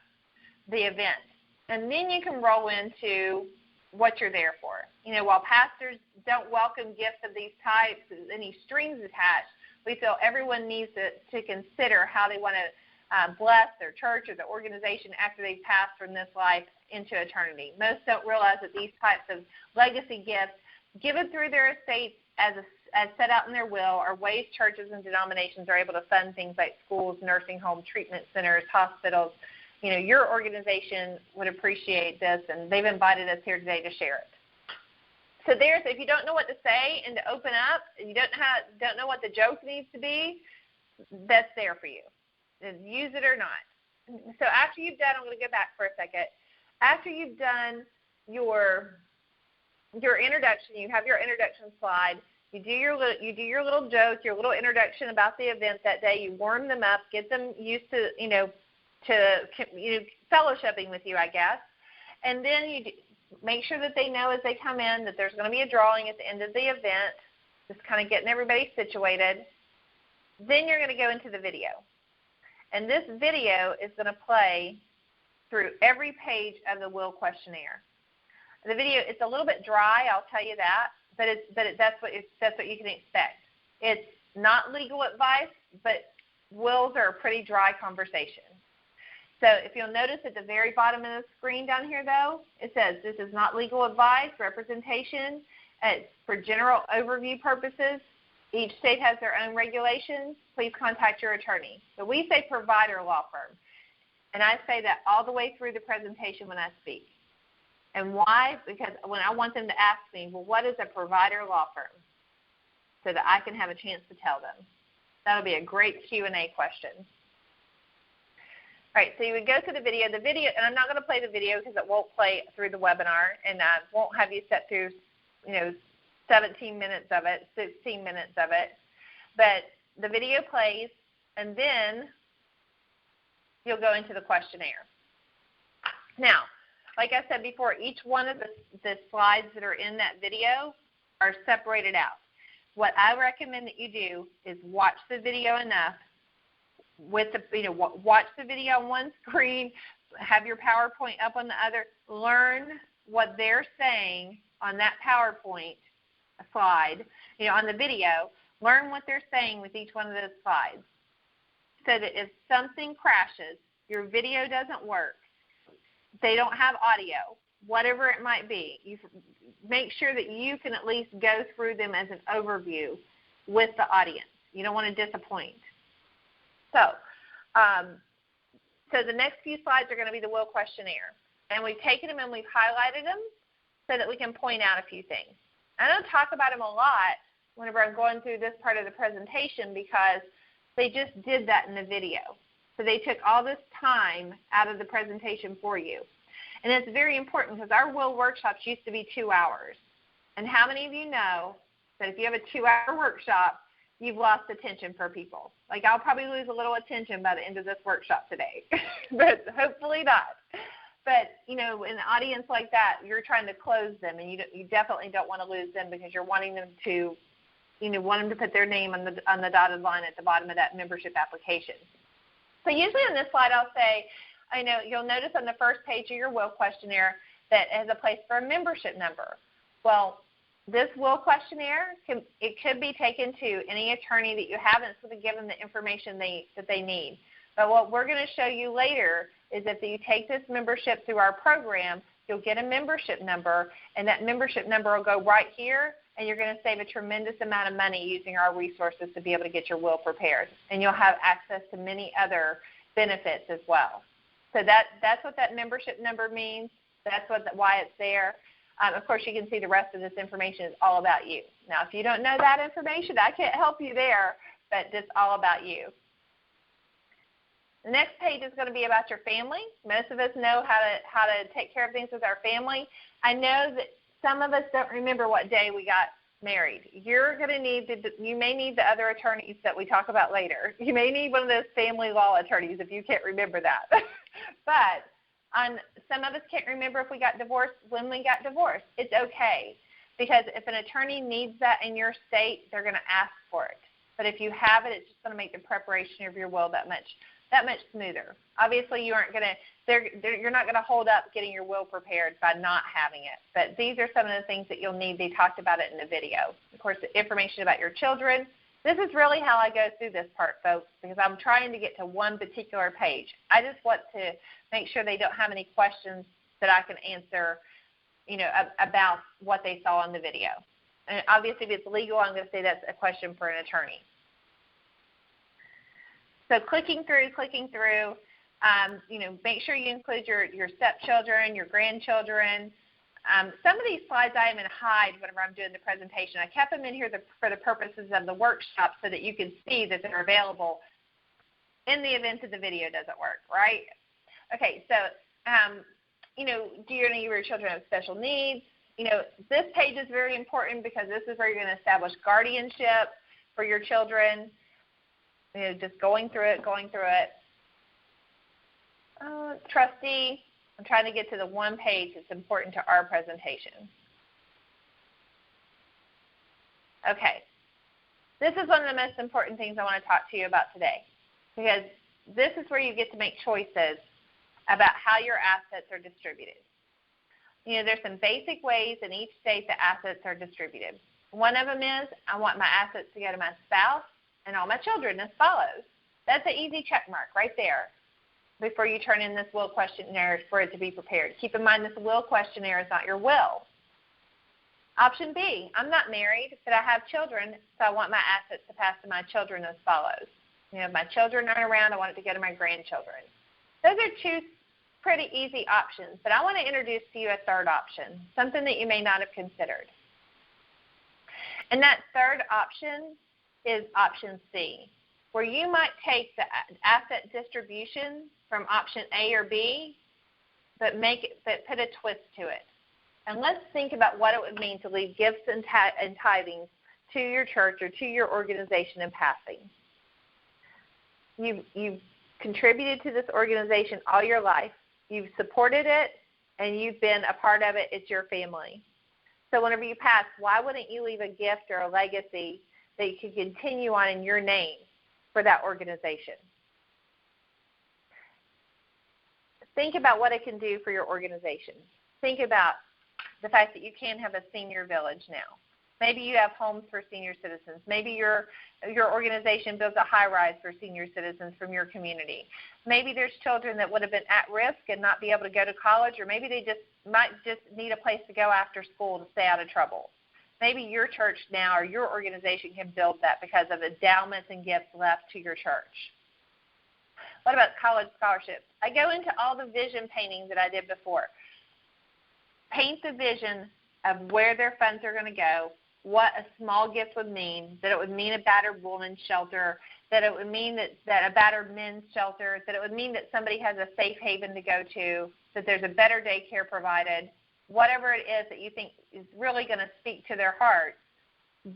the event. And then you can roll into what you're there for. While pastors don't welcome gifts of these types, any strings attached, we feel everyone needs to consider how they want to bless their church or the organization after they've passed from this life into eternity. Most don't realize that these types of legacy gifts given through their estates as set out in their will are ways churches and denominations are able to fund things like schools, nursing homes, treatment centers, hospitals. Your organization would appreciate this, and they've invited us here today to share it. So if you don't know what to say and to open up, and you don't know what the joke needs to be, that's there for you. Use it or not. So after you've done, I'm going to go back for a second. After you've done your introduction, you have your introduction slide. You do your little joke, your little introduction about the event that day. You warm them up, get them used to fellowshipping with you, I guess. And then you make sure that they know as they come in that there's going to be a drawing at the end of the event, just kind of getting everybody situated. Then you're going to go into the video. And this video is going to play through every page of the will questionnaire. The video, it's a little bit dry, I'll tell you that, but that's what you can expect. It's not legal advice, but wills are a pretty dry conversation. So if you'll notice at the very bottom of the screen down here, though, it says this is not legal advice, representation. It's for general overview purposes. Each state has their own regulations. Please contact your attorney. So we say provider law firm, and I say that all the way through the presentation when I speak. And why? Because when I want them to ask me, well, what is a provider law firm? So that I can have a chance to tell them. That'll be a great Q&A question. All right, so you would go to the video. The video, and I'm not going to play the video because it won't play through the webinar, and I won't have you sit through, 17 minutes of it, 16 minutes of it. But the video plays, and then you'll go into the questionnaire. Now, like I said before, each one of the slides that are in that video are separated out. What I recommend that you do is watch the video enough watch the video on one screen, have your PowerPoint up on the other, learn what they're saying on that PowerPoint slide, on the video, learn what they're saying with each one of those slides so that if something crashes, your video doesn't work, they don't have audio, whatever it might be. You make sure that you can at least go through them as an overview with the audience. You don't want to disappoint. So the next few slides are going to be the will questionnaire. And we've taken them and we've highlighted them so that we can point out a few things. I don't talk about them a lot whenever I'm going through this part of the presentation because they just did that in the video. So they took all this time out of the presentation for you. And it's very important because our will workshops used to be 2 hours. And how many of you know that if you have a 2-hour workshop, you've lost attention for people? Like, I'll probably lose a little attention by the end of this workshop today, but hopefully not. But, you know, in an audience like that, you're trying to close them, and you definitely don't want to lose them because you're wanting them to, you know, want them to put their name on the dotted line at the bottom of that membership application. So usually on this slide I'll say, I know you'll notice on the first page of your will questionnaire that has a place for a membership number. Well, this will questionnaire, it could be taken to any attorney that you haven't sort of given the information that they need. But what we're going to show you later is if you take this membership through our program, you'll get a membership number, and that membership number will go right here, and you're going to save a tremendous amount of money using our resources to be able to get your will prepared. And you'll have access to many other benefits as well. So that's what that membership number means. That's why it's there. Of course, you can see the rest of this information is all about you. Now, if you don't know that information, I can't help you there, but it's all about you. The next page is going to be about your family. Most of us know how to take care of things with our family. I know that some of us don't remember what day we got married. You're going to need you may need the other attorneys that we talk about later. You may need one of those family law attorneys if you can't remember that. But some of us can't remember if we got divorced, when we got divorced. It's okay, because if an attorney needs that in your state, they're going to ask for it. But if you have it, it's just going to make the preparation of your will that much smoother. Obviously, you're not going to hold up getting your will prepared by not having it. But these are some of the things that you'll need. They talked about it in the video. Of course, the information about your children. This is really how I go through this part, folks, because I'm trying to get to one particular page. I just want to make sure they don't have any questions that I can answer, you know, about what they saw in the video. And obviously, if it's legal, I'm going to say that's a question for an attorney. So clicking through, you know, make sure you include your stepchildren, your grandchildren. Some of these slides I even hide whenever I'm doing the presentation. I kept them in here for the purposes of the workshop so that you can see that they're available in the event that the video doesn't work, right? Okay, so, you know, do any of your children have special needs? You know, this page is very important because this is where you're going to establish guardianship for your children. You know, just going through it. Trustee, I'm trying to get to the one page that's important to our presentation. Okay. This is one of the most important things I want to talk to you about today, because this is where you get to make choices about how your assets are distributed. You know, there's some basic ways in each state that assets are distributed. One of them is I want my assets to go to my spouse and all my children as follows. That's an easy check mark right there before you turn in this will questionnaire for it to be prepared. Keep in mind this will questionnaire is not your will. Option B, I'm not married, but I have children, so I want my assets to pass to my children as follows. You know, if my children aren't around, I want it to go to my grandchildren. Those are two pretty easy options, but I want to introduce to you a third option, something that you may not have considered. And that third option is option C, where you might take the asset distribution from option A or B, but put a twist to it. And let's think about what it would mean to leave gifts and tithings to your church or to your organization in passing. You've contributed to this organization all your life. You've supported it, and you've been a part of it. It's your family. So whenever you pass, why wouldn't you leave a gift or a legacy that you could continue on in your name for that organization? Think about what it can do for your organization. Think about the fact that you can have a senior village now. Maybe you have homes for senior citizens. Maybe your organization builds a high-rise for senior citizens from your community. Maybe there's children that would have been at risk and not be able to go to college, or maybe they just might just need a place to go after school to stay out of trouble. Maybe your church now or your organization can build that because of endowments and gifts left to your church. What about college scholarships? I go into all the vision painting that I did before. Paint the vision of where their funds are going to go, what a small gift would mean, that it would mean a battered woman's shelter, that it would mean that a battered men's shelter, that it would mean that somebody has a safe haven to go to, that there's a better daycare provided, whatever it is that you think is really going to speak to their heart.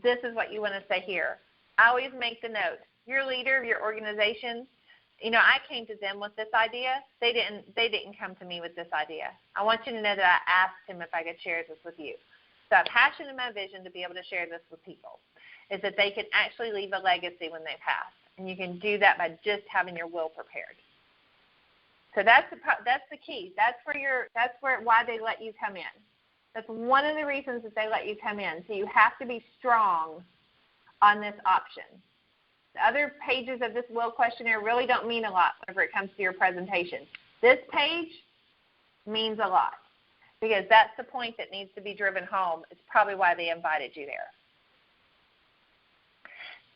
This is what you want to say here. I always make the note. Your leader of your organization, I came to them with this idea. They didn't come to me with this idea. I want you to know that I asked him if I could share this with you. So I'm passionate in my vision to be able to share this with people, is that they can actually leave a legacy when they pass. And you can do that by just having your will prepared. So that's the key. That's why they let you come in. That's one of the reasons that they let you come in. So you have to be strong on this option. The other pages of this will questionnaire really don't mean a lot whenever it comes to your presentation. This page means a lot because that's the point that needs to be driven home. It's probably why they invited you there.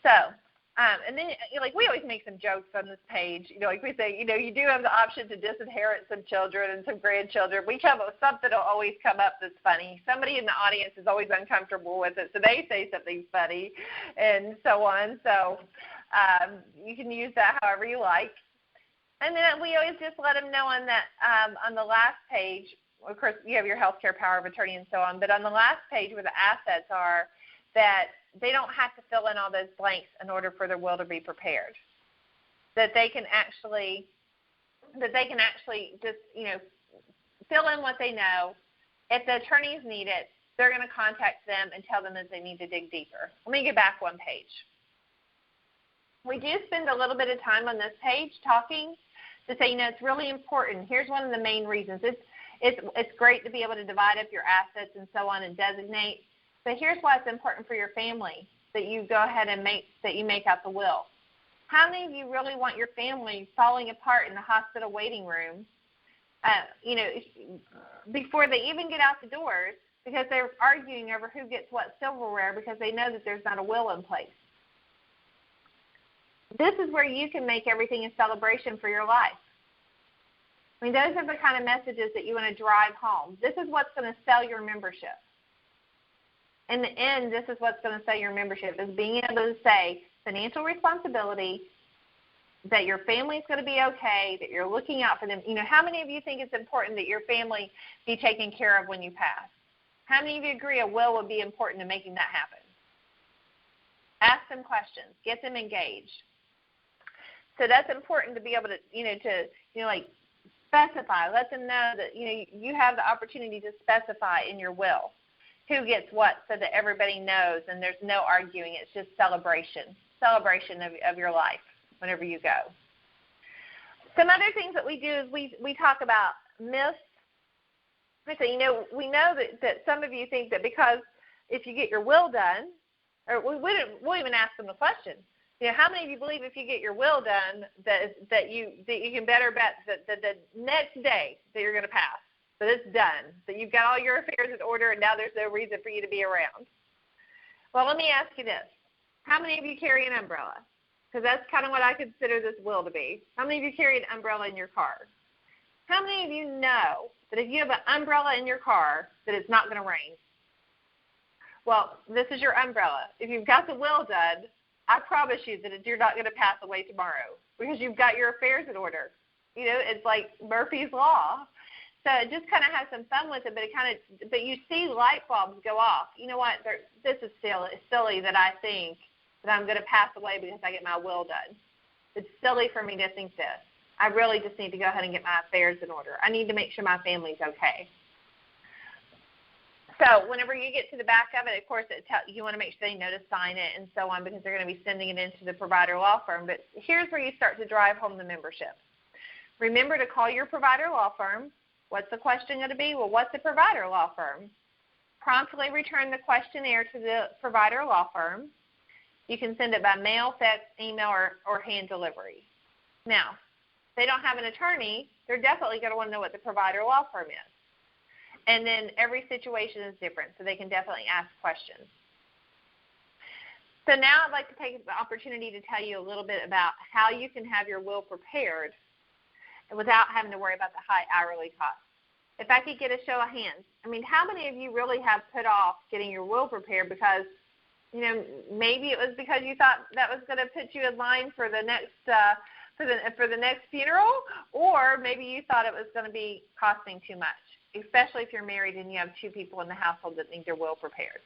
So, and then, we always make some jokes on this page. We say, you do have the option to disinherit some children and some grandchildren. We come up with something will always come up that's funny. Somebody in the audience is always uncomfortable with it, so they say something funny and so on. So you can use that however you like. And then we always just let them know on that on the last page, of course, you have your healthcare power of attorney and so on, but on the last page where the assets are, that they don't have to fill in all those blanks in order for their will to be prepared. That they can actually just, fill in what they know. If the attorneys need it, they're going to contact them and tell them that they need to dig deeper. Let me get back one page. We do spend a little bit of time on this page talking to say, it's really important. Here's one of the main reasons. It's great to be able to divide up your assets and so on and designate. But here's why it's important for your family that you go ahead and make out the will. How many of you really want your family falling apart in the hospital waiting room, before they even get out the doors because they're arguing over who gets what silverware because they know that there's not a will in place? This is where you can make everything a celebration for your life. Those are the kind of messages that you want to drive home. This is what's going to sell your membership. In the end, this is what's going to sell your membership, is being able to say financial responsibility, that your family's going to be okay, that you're looking out for them. How many of you think it's important that your family be taken care of when you pass? How many of you agree a will would be important to making that happen? Ask them questions. Get them engaged. So that's important to be able to, specify. Let them know that, you have the opportunity to specify in your will who gets what so that everybody knows and there's no arguing. It's just celebration of your life whenever you go. Some other things that we do is we talk about myths. So, we know that some of you think that because if you get your will done, or we'll even ask them the question, how many of you believe if you get your will done that you can better bet that the next day that you're going to pass? So it's done. So you've got all your affairs in order, and now there's no reason for you to be around. Well, let me ask you this. How many of you carry an umbrella? Because that's kind of what I consider this will to be. How many of you carry an umbrella in your car? How many of you know that if you have an umbrella in your car, that it's not going to rain? Well, this is your umbrella. If you've got the will done, I promise you that you're not going to pass away tomorrow because you've got your affairs in order. It's like Murphy's Law. So just kind of have some fun with it, but you see light bulbs go off. You know what? This is silly that I think that I'm going to pass away because I get my will done. It's silly for me to think this. I really just need to go ahead and get my affairs in order. I need to make sure my family's okay. So whenever you get to the back of it, of course, you want to make sure they know to sign it and so on because they're going to be sending it into the provider law firm. But here's where you start to drive home the membership. Remember to call your provider law firm. What's the question going to be? Well, what's the provider law firm? Promptly return the questionnaire to the provider law firm. You can send it by mail, fax, email, or hand delivery. Now, if they don't have an attorney, they're definitely going to want to know what the provider law firm is. And then every situation is different, so they can definitely ask questions. So now I'd like to take the opportunity to tell you a little bit about how you can have your will prepared without having to worry about the high hourly costs. If I could get a show of hands, I mean, how many of you really have put off getting your will prepared because, you know, maybe it was because you thought that was going to put you in line for the next for the next funeral, or maybe you thought it was going to be costing too much, especially if you're married and you have two people in the household that need their will prepared.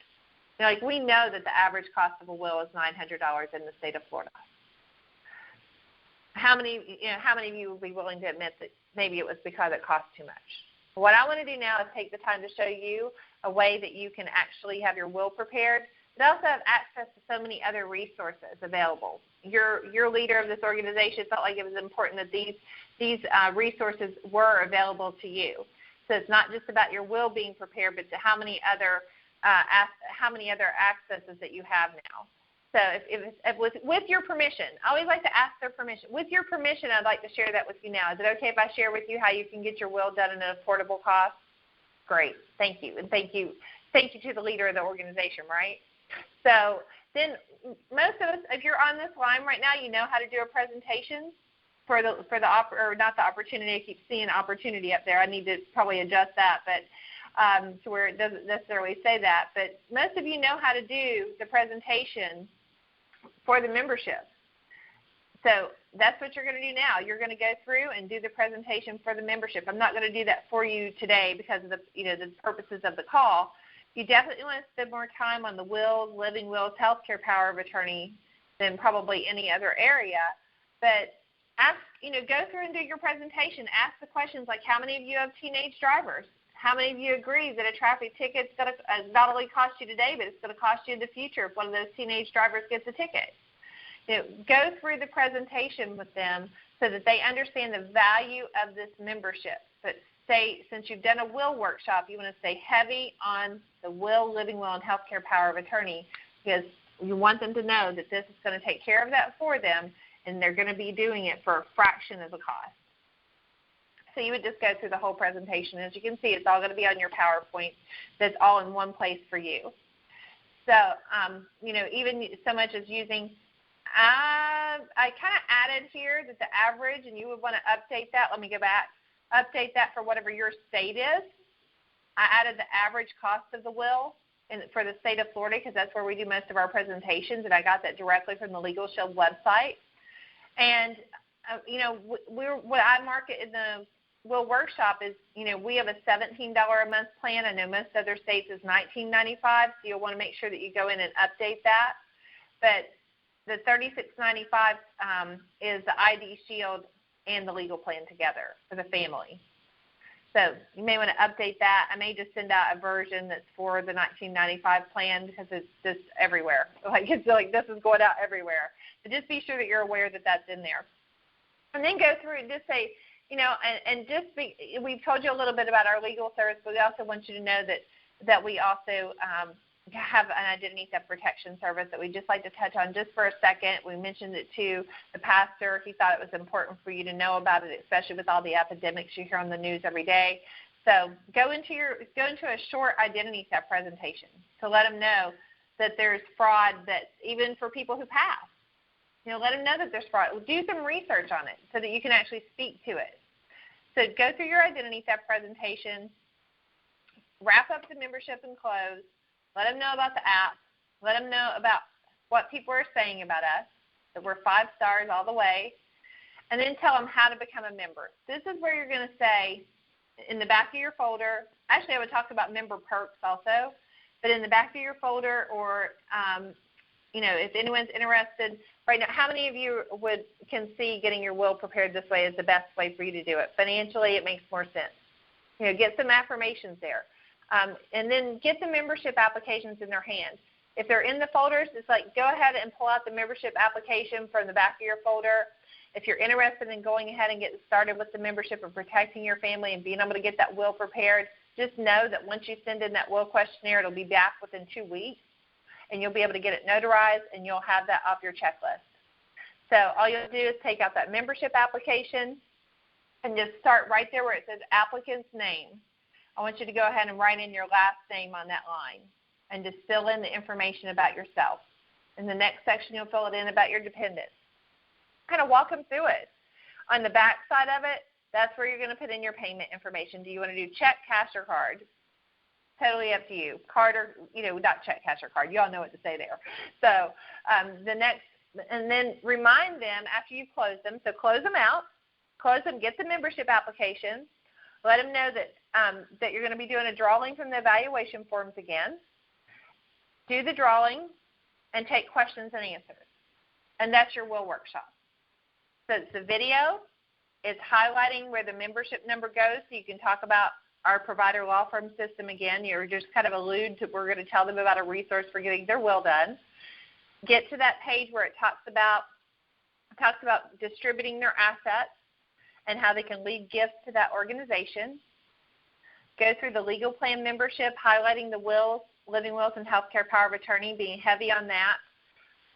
You know, like, we know that the average cost of a will is $900 in the state of Florida. How many of you would be willing to admit that maybe it was because it cost too much? What I want to do now is take the time to show you a way that you can actually have your will prepared, but also have access to so many other resources available. Your leader of this organization felt like it was important that these resources were available to you. So it's not just about your will being prepared, but to how many other accesses that you have now. So if with your permission, I always like to ask their permission. With your permission, I'd like to share that with you now. Is it okay if I share with you how you can get your will done at an affordable cost? Great. Thank you. And thank you to the leader of the organization, right? So then most of us, if you're on this line right now, you know how to do a presentation for not the opportunity. I keep seeing opportunity up there. I need to probably adjust that, but to where it doesn't necessarily say that. But most of you know how to do the presentation for the membership. So that's what you're going to do now. You're going to go through and do the presentation for the membership. I'm not going to do that for you today because of the purposes of the call. You definitely want to spend more time on the wills, living wills, healthcare power of attorney than probably any other area. But go through and do your presentation. Ask the questions like, how many of you have teenage drivers? How many of you agree that a traffic ticket's going to not only cost you today, but it's going to cost you in the future if one of those teenage drivers gets a ticket? Go through the presentation with them so that they understand the value of this membership. But since you've done a will workshop, you want to stay heavy on the will, living will, and healthcare power of attorney, because you want them to know that this is going to take care of that for them, and they're going to be doing it for a fraction of the cost. So you would just go through the whole presentation. As you can see, it's all going to be on your PowerPoint. That's all in one place for you. So, even so much as using, I kind of added here that the average, and you would want to update that. Let me go back. Update that for whatever your state is. I added the average cost of the will for the state of Florida because that's where we do most of our presentations, and I got that directly from the Legal Shield website. And, what I market in the will workshop is, we have a $17 a month plan. I know most other states is $19.95, so you'll want to make sure that you go in and update that. But the $36.95 is the ID Shield and the legal plan together for the family. So you may want to update that. I may just send out a version that's for the $19.95 plan because it's just everywhere. It's like this is going out everywhere. So just be sure that you're aware that that's in there. And then go through and just say, we've told you a little bit about our legal service, but we also want you to know that we also have an identity theft protection service that we'd just like to touch on just for a second. We mentioned it to the pastor. He thought it was important for you to know about it, especially with all the epidemics you hear on the news every day. So go into a short identity theft presentation to let them know that there's fraud that's even for people who pass. Let them know that there's fraud. Do some research on it so that you can actually speak to it. So go through your identity theft presentation, wrap up the membership and close. Let them know about the app. Let them know about what people are saying about us, that we're 5 stars all the way, and then tell them how to become a member. This is where you're going to say in the back of your folder, actually I would talk about member perks also, but in the back of your folder or, if anyone's interested right now, how many of you can see getting your will prepared this way is the best way for you to do it? Financially, it makes more sense. Get some affirmations there. And then get the membership applications in their hands. If they're in the folders, it's like go ahead and pull out the membership application from the back of your folder. If you're interested in going ahead and getting started with the membership and protecting your family and being able to get that will prepared, just know that once you send in that will questionnaire, it'll be back within 2 weeks, and you'll be able to get it notarized, and you'll have that off your checklist. So all you'll do is take out that membership application and just start right there where it says applicant's name. I want you to go ahead and write in your last name on that line and just fill in the information about yourself. In the next section, you'll fill it in about your dependents. Kind of walk them through it. On the back side of it, that's where you're going to put in your payment information. Do you want to do check, cash, or card? Totally up to you. Card or, not check, cash, or card. You all know what to say there. So and then remind them after you close them. So close them out. Close them. Get the membership application. Let them know that you're going to be doing a drawing from the evaluation forms again. Do the drawing and take questions and answers. And that's your will workshop. So it's the video. It's highlighting where the membership number goes so you can talk about our provider law firm system again. You're just kind of allude to, we're going to tell them about a resource for getting their will done. Get to that page where it talks about distributing their assets and how they can leave gifts to that organization. Go through the legal plan membership, highlighting the wills, living wills, and healthcare power of attorney, being heavy on that.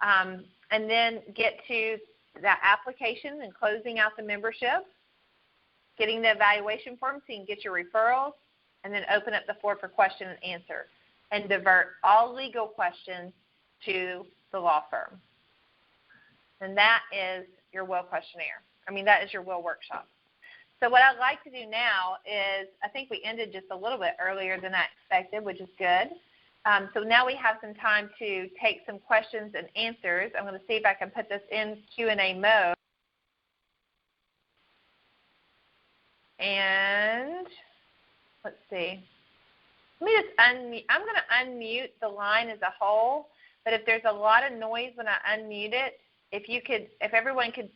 And then get to that application and closing out the membership, getting the evaluation form so you can get your referrals, and then open up the floor for question and answer, and divert all legal questions to the law firm. And that is your will questionnaire. That is your will workshop. So what I'd like to do now is, I think we ended just a little bit earlier than I expected, which is good. So now we have some time to take some questions and answers. I'm going to see if I can put this in Q&A mode. And let's see. Let me just unmute. I'm going to unmute the line as a whole, but if there's a lot of noise when I unmute it, if everyone could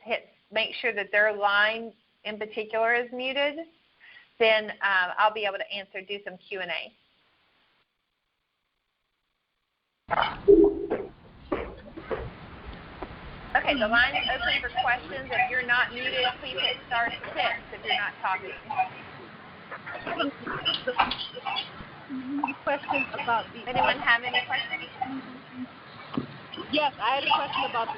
make sure that their line in particular is muted, then I'll be able to do some Q&A. Okay, the line is open for questions. If you're not muted, please hit *6 if you're not talking. Questions about Anyone have any questions? Yes, I had a question about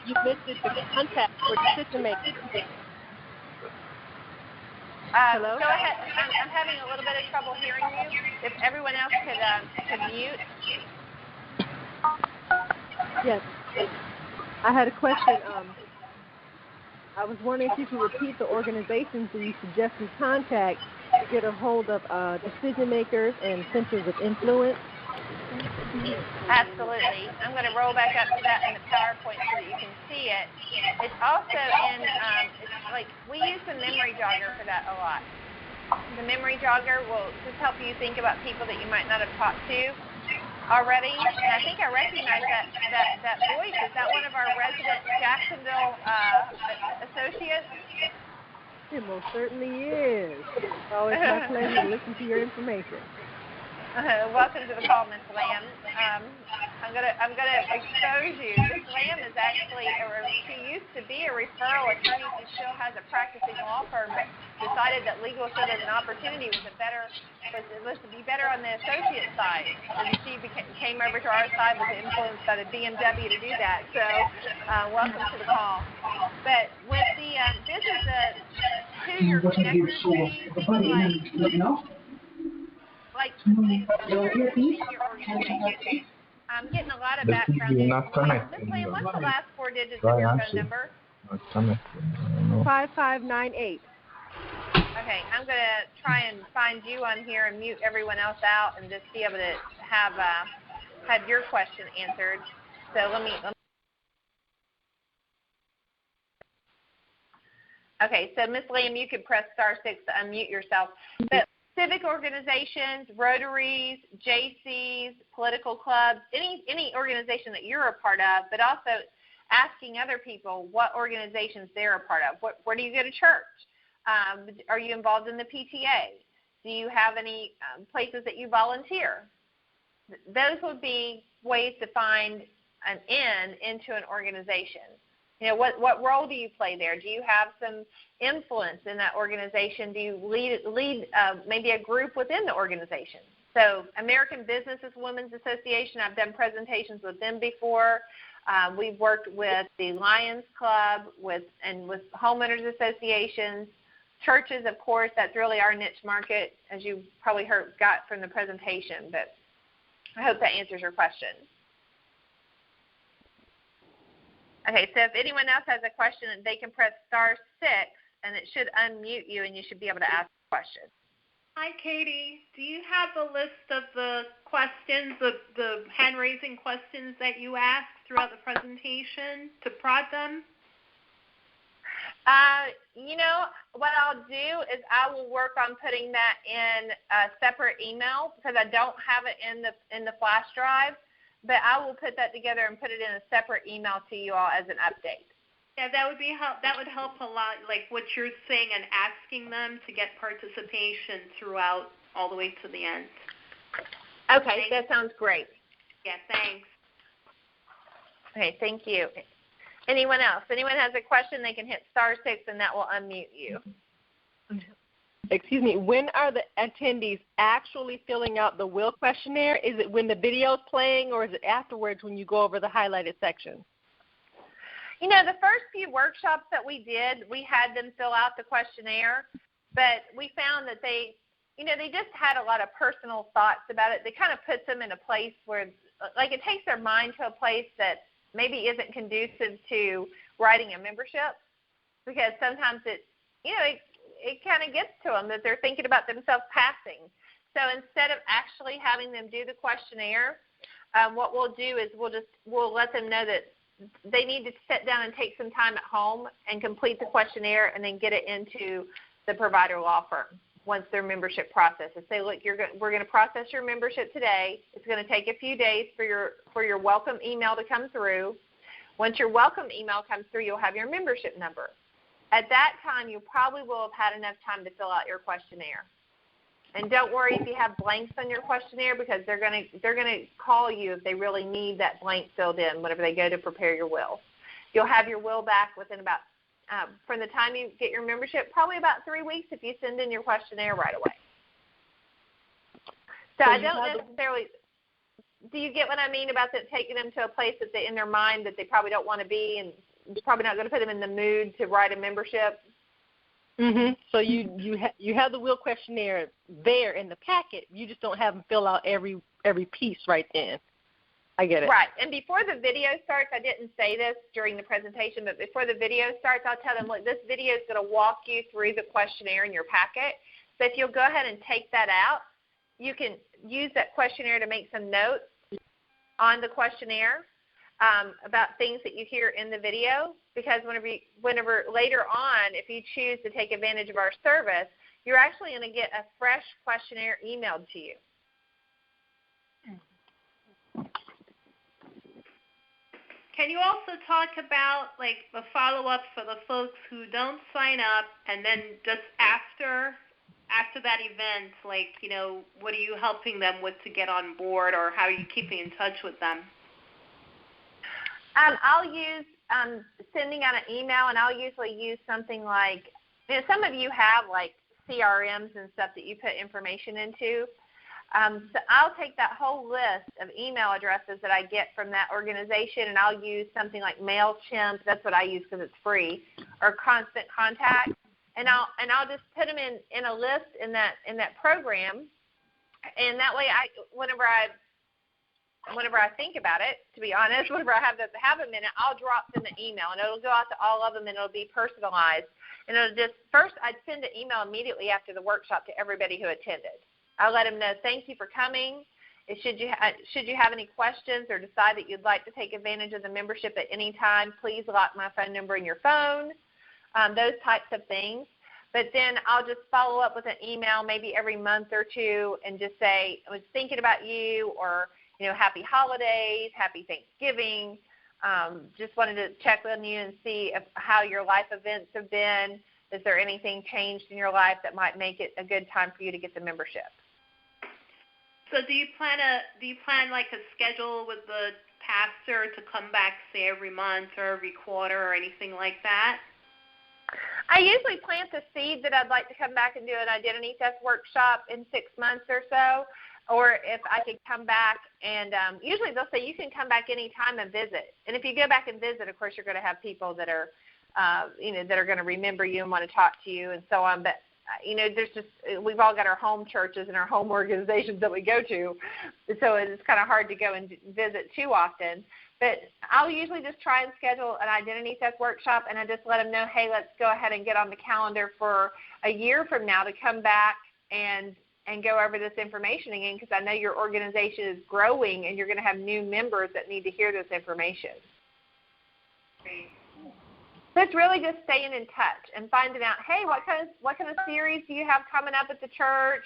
you listed the contact for decision making. Hello? Go ahead. I'm having a little bit of trouble hearing you. If everyone else could mute. Yes. I had a question. I was wondering if you could repeat the organizations that you suggest we contact to get a hold of decision makers and centers of influence. Absolutely. I'm going to roll back up to that in the PowerPoint so that you can see it. It's also in, we use the memory jogger for that a lot. The memory jogger will just help you think about people that you might not have talked to already. And I think I recognize that voice. Is that one of our resident Jacksonville associates? It most certainly is. It's always my pleasure to listen to your information. Welcome to the call, Ms. Lamb. I'm gonna expose you. Ms. Lamb is actually she used to be a referral attorney. She still has a practicing law firm, but decided that legal said as an opportunity was to be better on the associate side. And she came over to our side, was influenced by the BMW to do that. So welcome to the call. But with this is to your connector I'm getting a lot of background noise. Ms. Lamb, what's the last 4 digits of your phone number? 5598. Okay, I'm going to try and find you on here and mute everyone else out and just be able to have your question answered. So let me Okay, so Ms. Lamb, you could press *6 to unmute yourself. But civic organizations, Rotaries, JCs, political clubs, any organization that you're a part of, but also asking other people what organizations they're a part of. Where do you go to church? Are you involved in the PTA? Do you have any places that you volunteer? Those would be ways to find an in into an organization. What role do you play there? Do you have some influence in that organization? Do you lead maybe a group within the organization? So American Businesses Women's Association, I've done presentations with them before. We've worked with the Lions Club with homeowners associations. churches, of course, that's really our niche market, as you probably got from the presentation. But I hope that answers your question. Okay, so if anyone else has a question, they can press *6, and it should unmute you, and you should be able to ask a question. Hi, Katie. Do you have a list of the questions, the hand-raising questions that you asked throughout the presentation to prod them? What I'll do is I will work on putting that in a separate email because I don't have it in the flash drive, but I will put that together and put it in a separate email to you all as an update. Yeah, that would help a lot, like what you're saying and asking them to get participation throughout all the way to the end. Okay, that sounds great. Yeah, thanks. Okay, thank you. Anyone else? Anyone has a question, they can hit *6 and that will unmute you. Excuse me, when are the attendees actually filling out the will questionnaire? Is it when the video is playing or is it afterwards when you go over the highlighted section? The first few workshops that we did, we had them fill out the questionnaire, but we found that they just had a lot of personal thoughts about it. They kind of puts them in a place where, like, it takes their mind to a place that maybe isn't conducive to writing a membership, because sometimes it kind of gets to them that they're thinking about themselves passing. So instead of actually having them do the questionnaire, what we'll do is we'll let them know that they need to sit down and take some time at home and complete the questionnaire and then get it into the provider law firm once their membership process. And say, look, we're going to process your membership today. It's going to take a few days for your welcome email to come through. Once your welcome email comes through, you'll have your membership number. At that time, you probably will have had enough time to fill out your questionnaire. And don't worry if you have blanks on your questionnaire, because they're going to call you if they really need that blank filled in whenever they go to prepare your will. You'll have your will back within about, from the time you get your membership, probably about 3 weeks if you send in your questionnaire right away. So I don't necessarily, do you get what I mean about that, taking them to a place that in their mind that they probably don't want to be, and it's probably not going to put them in the mood to write a membership? Mm-hmm. So you have the will questionnaire there in the packet. You just don't have them fill out every piece right then. I get it. Right. And before the video starts, I didn't say this during the presentation, but before the video starts, I'll tell them, look, this video is going to walk you through the questionnaire in your packet. So if you'll go ahead and take that out, you can use that questionnaire to make some notes on the questionnaire about things that you hear in the video, because whenever later on, if you choose to take advantage of our service, you're actually going to get a fresh questionnaire emailed to you. Can you also talk about, like, the follow-up for the folks who don't sign up, and then just after that event, like, what are you helping them with to get on board, or how are you keeping in touch with them? I'll use sending out an email, and I'll usually use something like, some of you have like CRMs and stuff that you put information into. So I'll take that whole list of email addresses that I get from that organization, and I'll use something like MailChimp. That's what I use because it's free, or Constant Contact, and I'll just put them in a list in that program, and that way whenever I think about it, to be honest, whenever I have a minute, I'll drop them an email, and it'll go out to all of them, and it'll be personalized. And it'll just, first I'd send an email immediately after the workshop to everybody who attended. I'll let them know, thank you for coming. Should you have any questions or decide that you'd like to take advantage of the membership at any time, please lock my phone number in your phone, those types of things. But then I'll just follow up with an email maybe every month or two and just say, I was thinking about you, or happy holidays, happy Thanksgiving. Just wanted to check on you and see how your life events have been. Is there anything changed in your life that might make it a good time for you to get the membership? So do you plan like a schedule with the pastor to come back, say, every month or every quarter or anything like that? I usually plant the seed that I'd like to come back and do an identity theft workshop in 6 months or so. Or if I could come back and usually they'll say you can come back anytime and visit. And if you go back and visit, of course, you're going to have people that are that are going to remember you and want to talk to you and so on. But we've all got our home churches and our home organizations that we go to, so it's kind of hard to go and visit too often. But I'll usually just try and schedule an identity theft workshop, and I just let them know, hey, let's go ahead and get on the calendar for a year from now to come back and go over this information again, because I know your organization is growing and you're going to have new members that need to hear this information. Great. So it's really just staying in touch and finding out, hey, what kind of series do you have coming up at the church?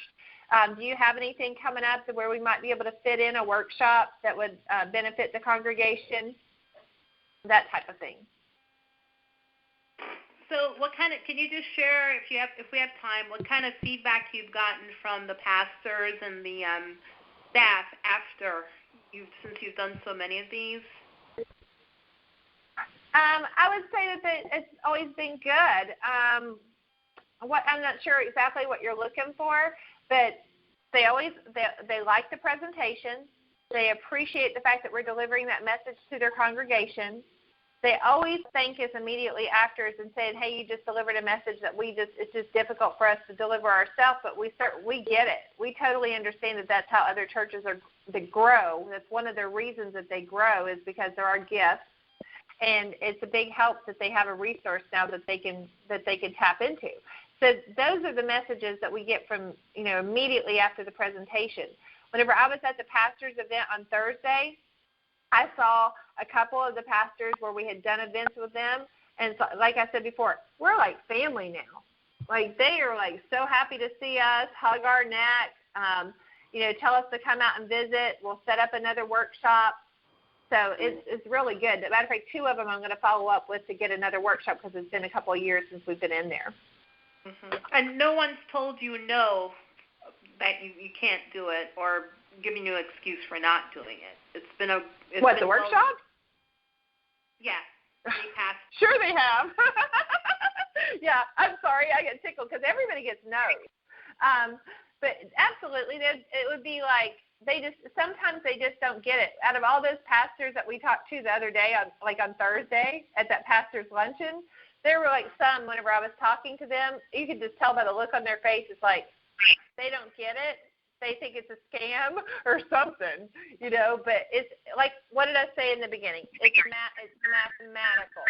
Do you have anything coming up to where we might be able to fit in a workshop that would benefit the congregation? That type of thing. So can you just share, if we have time, what kind of feedback you've gotten from the pastors and the staff since you've done so many of these? I would say that it's always been good. I'm not sure exactly what you're looking for, but they like the presentation. They appreciate the fact that we're delivering that message to their congregation. They always thank us immediately after and saying, hey, you just delivered a message that it's just difficult for us to deliver ourselves, but we get it. We totally understand that that's how other churches they grow. That's one of the reasons that they grow, is because there are gifts. And it's a big help that they have a resource now that they can tap into. So those are the messages that we get from, immediately after the presentation. Whenever I was at the pastor's event on Thursday, I saw a couple of the pastors where we had done events with them. And so, like I said before, we're like family now. Like, they are like so happy to see us, hug our neck, tell us to come out and visit. We'll set up another workshop. So it's really good. As a matter of fact, 2 of them I'm going to follow up with to get another workshop, because it's been a couple of years since we've been in there. Mm-hmm. And no one's told you no, that you can't do it, or giving you an excuse for not doing it. The workshop? Yeah. Sure they have. Yeah, I'm sorry. I get tickled because everybody gets no's. But absolutely, it would be like, sometimes they just don't get it. Out of all those pastors that we talked to the other day, on Thursday at that pastor's luncheon, there were like some, whenever I was talking to them, you could just tell by the look on their face, it's like they don't get it. They think it's a scam or something, but it's like, what did I say in the beginning? It's mathematical,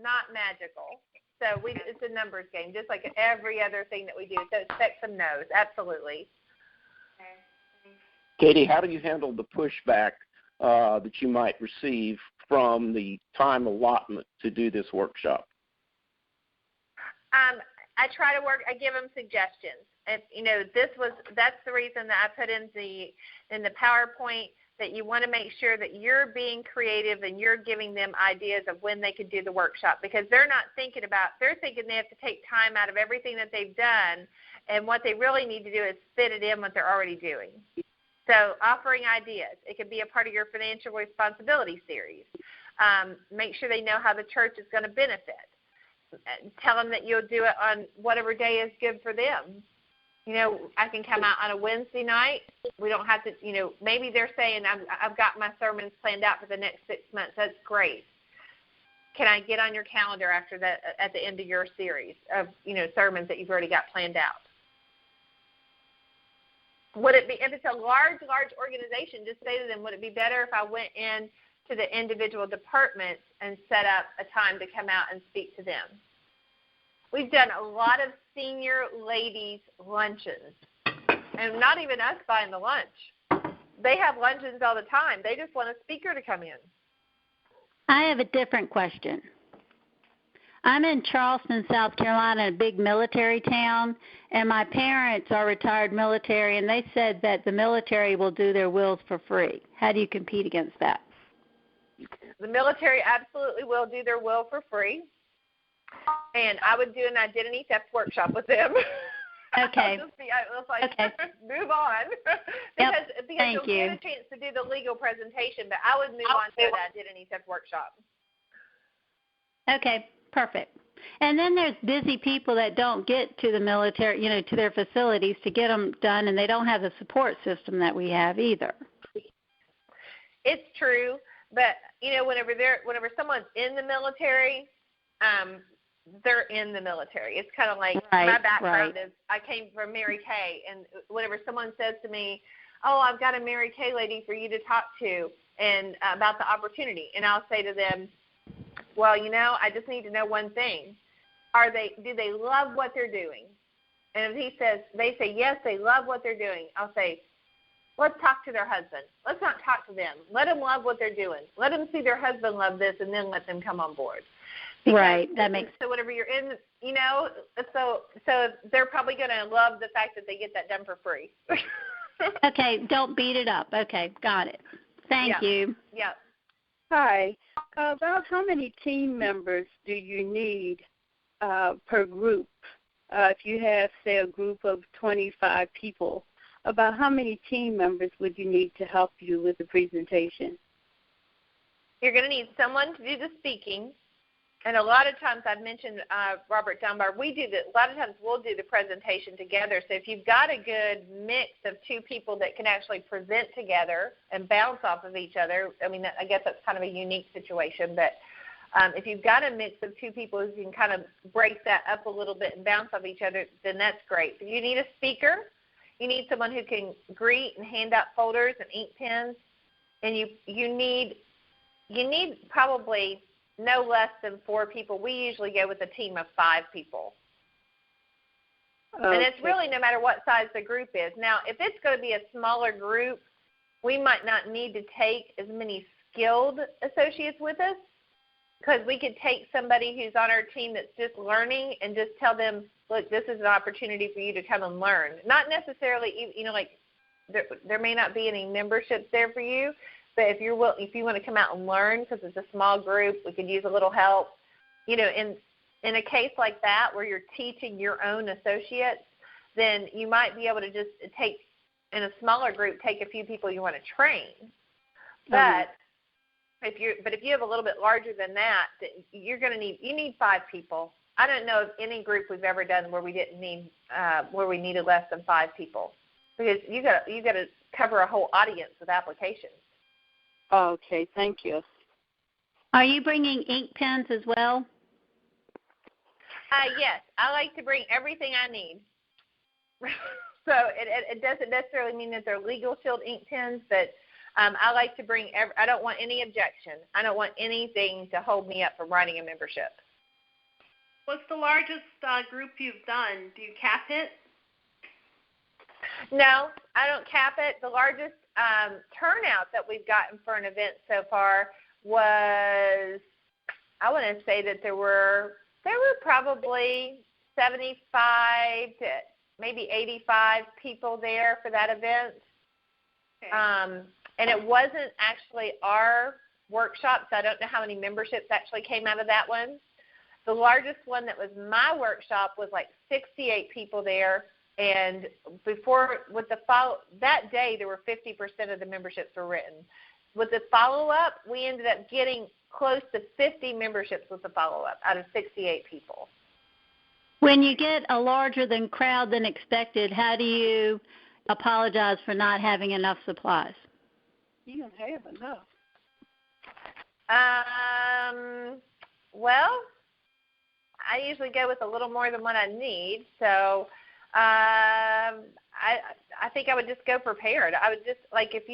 not magical. So it's a numbers game, just like every other thing that we do. So expect some no's, absolutely. Katie, how do you handle the pushback that you might receive from the time allotment to do this workshop? I try to I give them suggestions. And, that's the reason that I put in the PowerPoint, that you want to make sure that you're being creative and you're giving them ideas of when they could do the workshop, because they're thinking they have to take time out of everything that they've done, and what they really need to do is fit it in what they're already doing. So offering ideas. It could be a part of your financial responsibility series. Make sure they know how the church is going to benefit. Tell them that you'll do it on whatever day is good for them. I can come out on a Wednesday night. We don't have to, maybe they're saying, I've got my sermons planned out for the next 6 months. That's great. Can I get on your calendar after that, at the end of your series of, sermons that you've already got planned out? Would it be, if it's a large organization, just say to them, would it be better if I went in to the individual departments and set up a time to come out and speak to them? We've done a lot of senior ladies' luncheons, and not even us buying the lunch. They have luncheons all the time. They just want a speaker to come in. I have a different question. I'm in Charleston, South Carolina, a big military town, and my parents are retired military, and they said that the military will do their wills for free. How do you compete against that? The military absolutely will do their will for free, and I would do an identity theft workshop with them. Okay. Okay. Move on. because Thank you'll get a chance to do the legal presentation, but I would move on to an identity theft workshop. Okay, perfect. And then there's busy people that don't get to the military, to their facilities to get them done, and they don't have the support system that we have either. It's true. But whenever someone's in the military, they're in the military. It's kind of like my background is I came from Mary Kay, and whenever someone says to me, "Oh, I've got a Mary Kay lady for you to talk to," and about the opportunity, and I'll say to them, "Well, I just need to know one thing: do they love what they're doing?" And if they say yes, they love what they're doing, I'll say, let's talk to their husband. Let's not talk to them. Let them love what they're doing. Let them see their husband love this, and then let them come on board. Right. That makes sense. So whenever you're in, so they're probably going to love the fact that they get that done for free. Okay. Don't beat it up. Okay. Got it. Thank you. Yeah. Hi. About how many team members do you need per group? If you have, say, a group of 25 people, about how many team members would you need to help you with the presentation? You're going to need someone to do the speaking. And a lot of times, I've mentioned Robert Dunbar, a lot of times we'll do the presentation together. So if you've got a good mix of two people that can actually present together and bounce off of each other, I guess that's kind of a unique situation. But if you've got a mix of two people who can kind of break that up a little bit and bounce off each other, then that's great. But you need a speaker. You need someone who can greet and hand out folders and ink pens. And you need probably no less than 4 people. We usually go with a team of 5 people. Okay. And it's really no matter what size the group is. Now, if it's going to be a smaller group, we might not need to take as many skilled associates with us, because we could take somebody who's on our team that's just learning and just tell them, look, this is an opportunity for you to come and learn. Not necessarily, there may not be any memberships there for you, but if you want to come out and learn, because it's a small group, we could use a little help. In a case like that where you're teaching your own associates, then you might be able to just take, in a smaller group, take a few people you want to train. But if you have a little bit larger than that, you need 5 people. I don't know of any group we've ever done where we didn't need where we needed less than 5 people, because you got to cover a whole audience with applications. Okay, thank you. Are you bringing ink pens as well? Yes, I like to bring everything I need. So it doesn't necessarily mean that they're Legal Shield ink pens, but I like to bring I don't want any objection. I don't want anything to hold me up from writing a membership. What's the largest group you've done? Do you cap it? No, I don't cap it. The largest turnout that we've gotten for an event so far was, I want to say that there were probably 75 to maybe 85 people there for that event. Okay. And it wasn't actually our workshop, so I don't know how many memberships actually came out of that one. The largest one that was my workshop was like 68 people there, and that day there were 50% of the memberships were written. With the follow-up, we ended up getting close to 50 memberships with the follow-up out of 68 people. When you get a larger crowd than expected, how do you apologize for not having enough supplies? You don't have enough. Well, I usually go with a little more than what I need, so I think I would just go prepared. I would just, like, if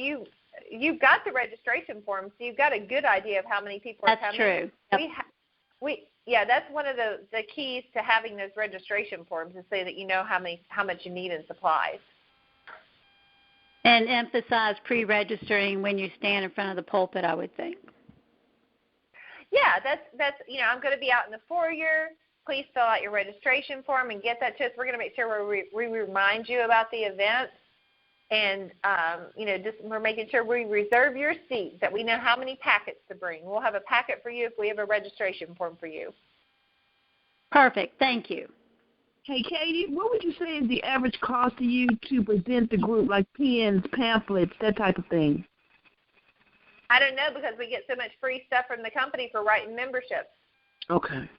you've got the registration form, so you've got a good idea of how many people are coming. That's true. Yep. That's one of the keys to having those registration forms, is so that you know how much you need in supplies. And emphasize pre-registering when you stand in front of the pulpit, I would think. Yeah, that's I'm going to be out in the foyer. Please fill out your registration form and get that to us. We're going to make sure we remind you about the event, and we're making sure we reserve your seat, that we know how many packets to bring. We'll have a packet for you if we have a registration form for you. Perfect. Thank you. Hey, Katie, what would you say is the average cost to you to present the group, like pens, pamphlets, that type of thing? I don't know, because we get so much free stuff from the company for writing memberships. Okay.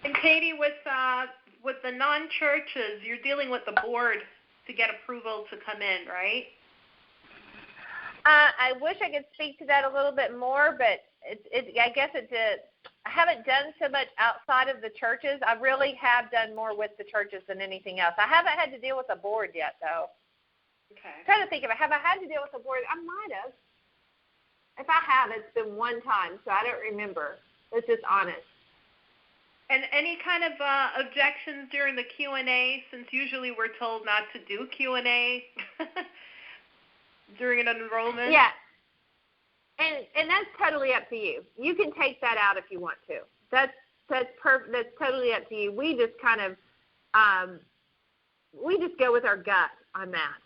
And Katie, with the non-churches, you're dealing with the board. to get approval to come in, right? I wish I could speak to that a little bit more, but I guess I haven't done so much outside of the churches. I really have done more with the churches than anything else. I haven't had to deal with a board yet, though. Okay. I'm trying to think of it. Have I had to deal with a board? I might have. If I have, it's been one time, so I don't remember. It's just honest. And any kind of objections during the Q&A, since usually we're told not to do Q&A during an enrollment? Yeah. And that's totally up to you. You can take that out if you want to. That's totally up to you. We just kind of we just go with our gut on that.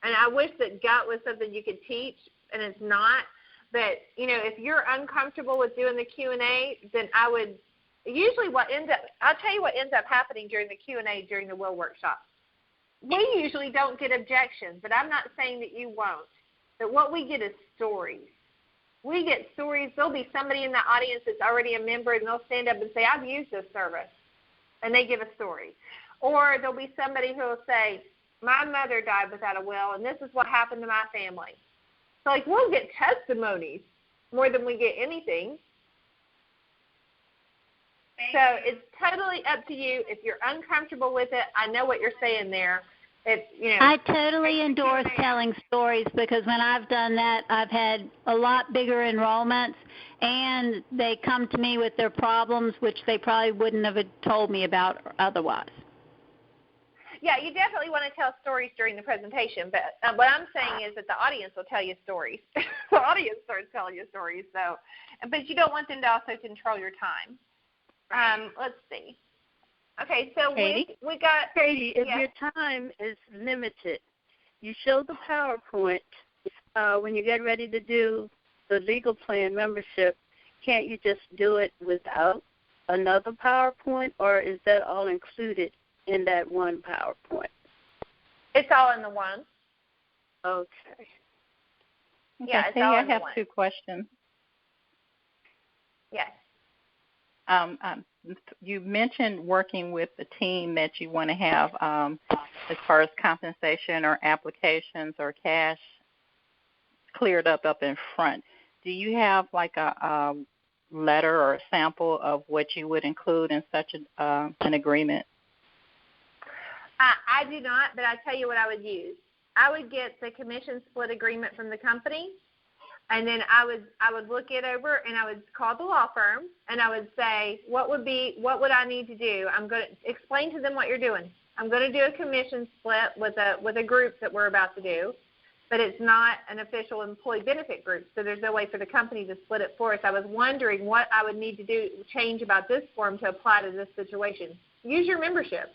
And I wish that gut was something you could teach, and it's not. But if you're uncomfortable with doing the Q&A, then I would. Usually, I'll tell you what ends up happening during the Q&A during the will workshop. We usually don't get objections, but I'm not saying that you won't. But what we get is stories. We get stories. There'll be somebody in the audience that's already a member, and they'll stand up and say, I've used this service, and they give a story. Or there'll be somebody who will say, my mother died without a will, and this is what happened to my family. So, we'll get testimonies more than we get anything. So it's totally up to you. If you're uncomfortable with it, I know what you're saying there. I totally endorse telling stories, because when I've done that, I've had a lot bigger enrollments, and they come to me with their problems, which they probably wouldn't have told me about otherwise. Yeah, you definitely want to tell stories during the presentation, but what I'm saying is that the audience will tell you stories. The audience starts telling you stories, but you don't want them to also control your time. Let's see. Okay, so Katie, we got Katie. If your time is limited, you show the PowerPoint when you get ready to do the legal plan membership. Can't you just do it without another PowerPoint, or is that all included in that one PowerPoint? It's all in the one. Okay. Yeah, it's Katie, all I in the have one. 2 questions. Yes. You mentioned working with the team that you want to have as far as compensation or applications or cash cleared up in front. Do you have a letter or a sample of what you would include in such an agreement? I do not, but I tell you what I would use. I would get the commission split agreement from the company, and then I would look it over, and I would call the law firm, and I would say, what would I need to do? I'm going to explain to them what you're doing. I'm going to do a commission split with a group that we're about to do, but it's not an official employee benefit group, so there's no way for the company to split it for us. I was wondering what I would need to change about this form to apply to this situation. Use your membership.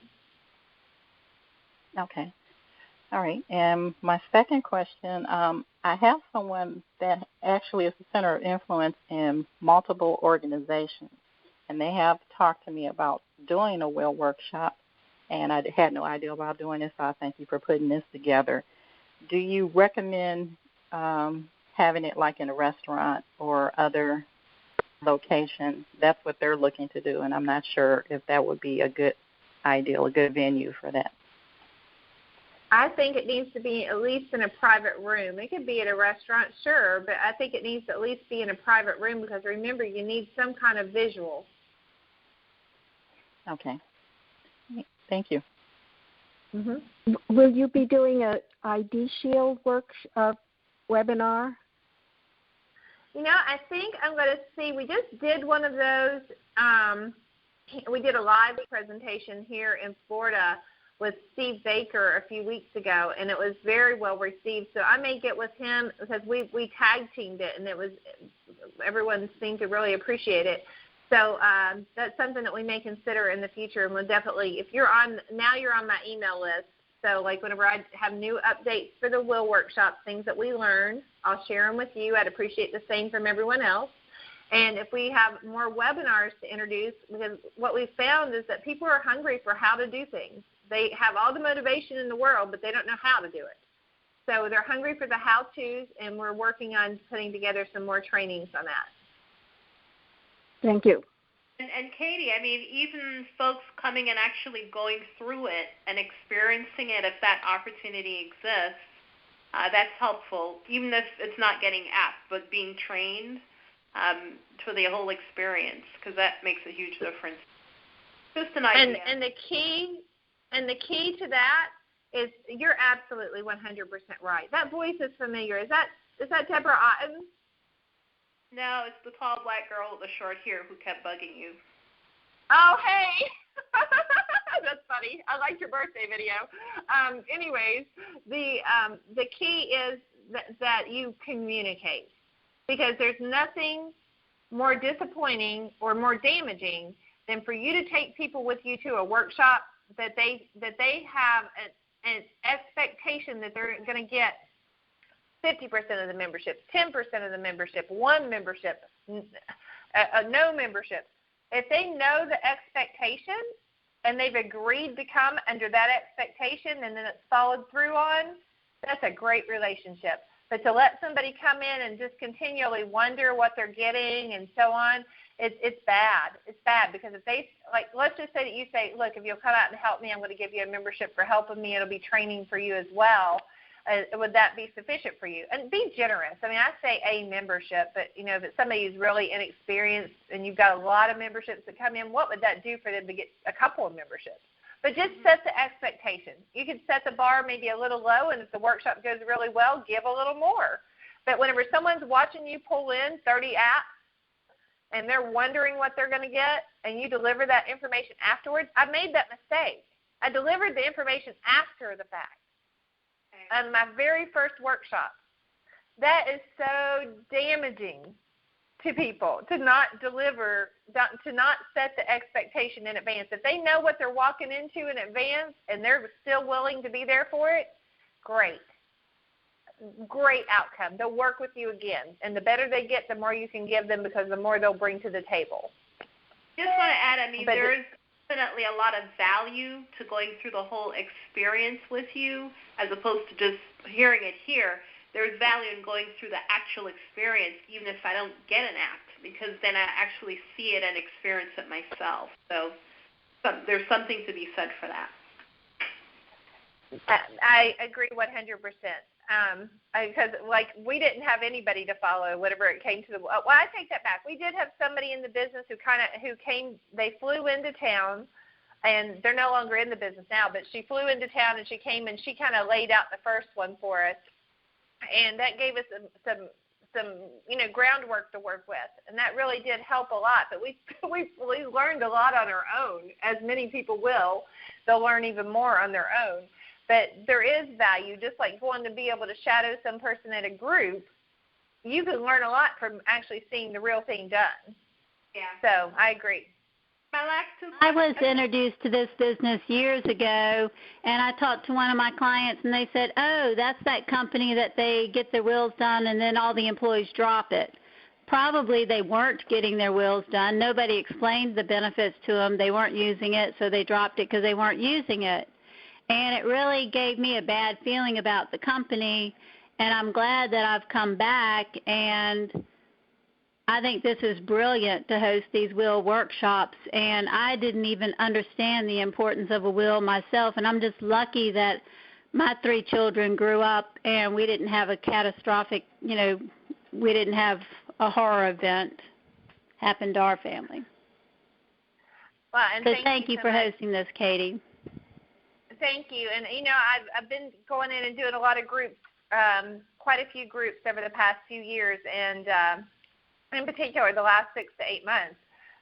Okay. All right. And my second question, I have someone that actually is the center of influence in multiple organizations, and they have talked to me about doing a will workshop, and I had no idea about doing this, so I thank you for putting this together. Do you recommend having it like in a restaurant or other location? That's what they're looking to do, and I'm not sure if that would be a good venue for that. I think it needs to be at least in a private room. It could be at a restaurant, sure, but I think it needs to at least be in a private room, because remember, you need some kind of visual. Okay. Thank you. Mm-hmm. Will you be doing a ID Shield webinar? I think I'm going to see. We just did one of those. We did a live presentation here in Florida with Steve Baker a few weeks ago, and it was very well received. So I may get with him, because we tag teamed it, and everyone seemed to really appreciate it. So that's something that we may consider in the future, and we'll definitely, you're on my email list. So whenever I have new updates for the will workshop, things that we learn, I'll share them with you. I'd appreciate the same from everyone else. And if we have more webinars to introduce, because what we've found is that people are hungry for how to do things. They have all the motivation in the world, but they don't know how to do it. So they're hungry for the how-tos, and we're working on putting together some more trainings on that. Thank you. And Katie, I mean, even folks coming and actually going through it and experiencing it, if that opportunity exists, that's helpful, even if it's not getting apt, but being trained for the whole experience, because that makes a huge difference. Just an idea. And the key to that is you're absolutely 100% right. That voice is familiar. Is that Deborah Otten? No, it's the tall black girl with the short hair who kept bugging you. Oh, hey. That's funny. I liked your birthday video. Anyways, the key is that you communicate, because there's nothing more disappointing or more damaging than for you to take people with you to a workshop that they have an expectation that they're going to get 50% of the membership, 10% of the membership, one membership, no membership. If they know the expectation and they've agreed to come under that expectation and then it's followed through on, that's a great relationship. But to let somebody come in and just continually wonder what they're getting and so on, it's bad. It's bad, because if they, like, let's just say that you say, look, if you'll come out and help me, I'm going to give you a membership for helping me. It'll be training for you as well. Would that be sufficient for you? And be generous. I mean, I say a membership, but, you know, if it's somebody who's really inexperienced and you've got a lot of memberships that come in, what would that do for them to get a couple of memberships? But just set the expectation. You could set the bar maybe a little low, and if the workshop goes really well, give a little more. But whenever someone's watching you pull in 30 apps and they're wondering what they're going to get, and you deliver that information afterwards, I made that mistake. I delivered the information after the fact. On my very first workshop. That is so damaging to people, to not deliver, to not set the expectation in advance. If they know what they're walking into in advance and they're still willing to be there for it, great. Great outcome. They'll work with you again. And the better they get, the more you can give them, because the more they'll bring to the table. Just want to add, I mean, there's definitely a lot of value to going through the whole experience with you, as opposed to just hearing it here. There's value in going through the actual experience, even if I don't get an app, because then I actually see it and experience it myself. So there's something to be said for that. I agree 100%. Because, like, we didn't have anybody to follow whenever it came to the – well, I take that back. We did have somebody in the business who came – they flew into town, and they're no longer in the business now, but she flew into town and she came and she kind of laid out the first one for us, and that gave us some groundwork to work with, and that really did help a lot. But we learned a lot on our own, as many people will. They'll learn even more on their own. But there is value, just like going to be able to shadow some person at a group. You can learn a lot from actually seeing the real thing done. Yeah. So I agree. My last two I was introduced to this business years ago, and I talked to one of my clients, and they said, oh, that's that company that they get their wills done and then all the employees drop it. Probably they weren't getting their wills done. Nobody explained the benefits to them. They weren't using it, so they dropped it because they weren't using it. And it really gave me a bad feeling about the company, and I'm glad that I've come back, and I think this is brilliant to host these will workshops, and I didn't even understand the importance of a will myself, and I'm just lucky that my 3 children grew up and we didn't have a catastrophic, we didn't have a horror event happen to our family. Well, and so thank you for hosting this, Katie. Thank you. And, I've been going in and doing a lot of groups, quite a few groups over the past few years, and in particular the last 6 to 8 months.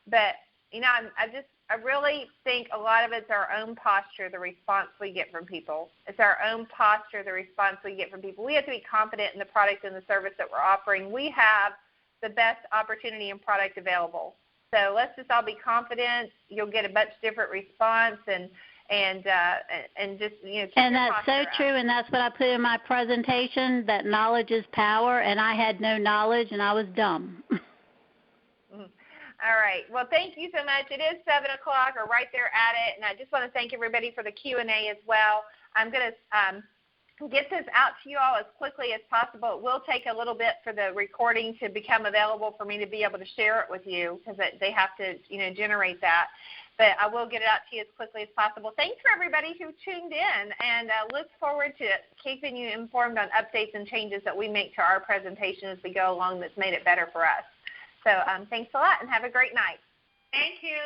But, I really think a lot of it's our own posture, the response we get from people. It's our own posture, the response we get from people. We have to be confident in the product and the service that we're offering. We have the best opportunity and product available. So let's just all be confident. You'll get a much different response, and just, keep and your that's so true, and that's what I put in my presentation, that knowledge is power, and I had no knowledge, and I was dumb. All right. Well, thank you so much. It is 7 o'clock, or right there at it, and I just want to thank everybody for the Q&A as well. I'm going to get this out to you all as quickly as possible. It will take a little bit for the recording to become available for me to be able to share it with you, because they have to, generate that. But I will get it out to you as quickly as possible. Thanks for everybody who tuned in, and look forward to keeping you informed on updates and changes that we make to our presentation as we go along that's made it better for us. So thanks a lot, and have a great night. Thank you.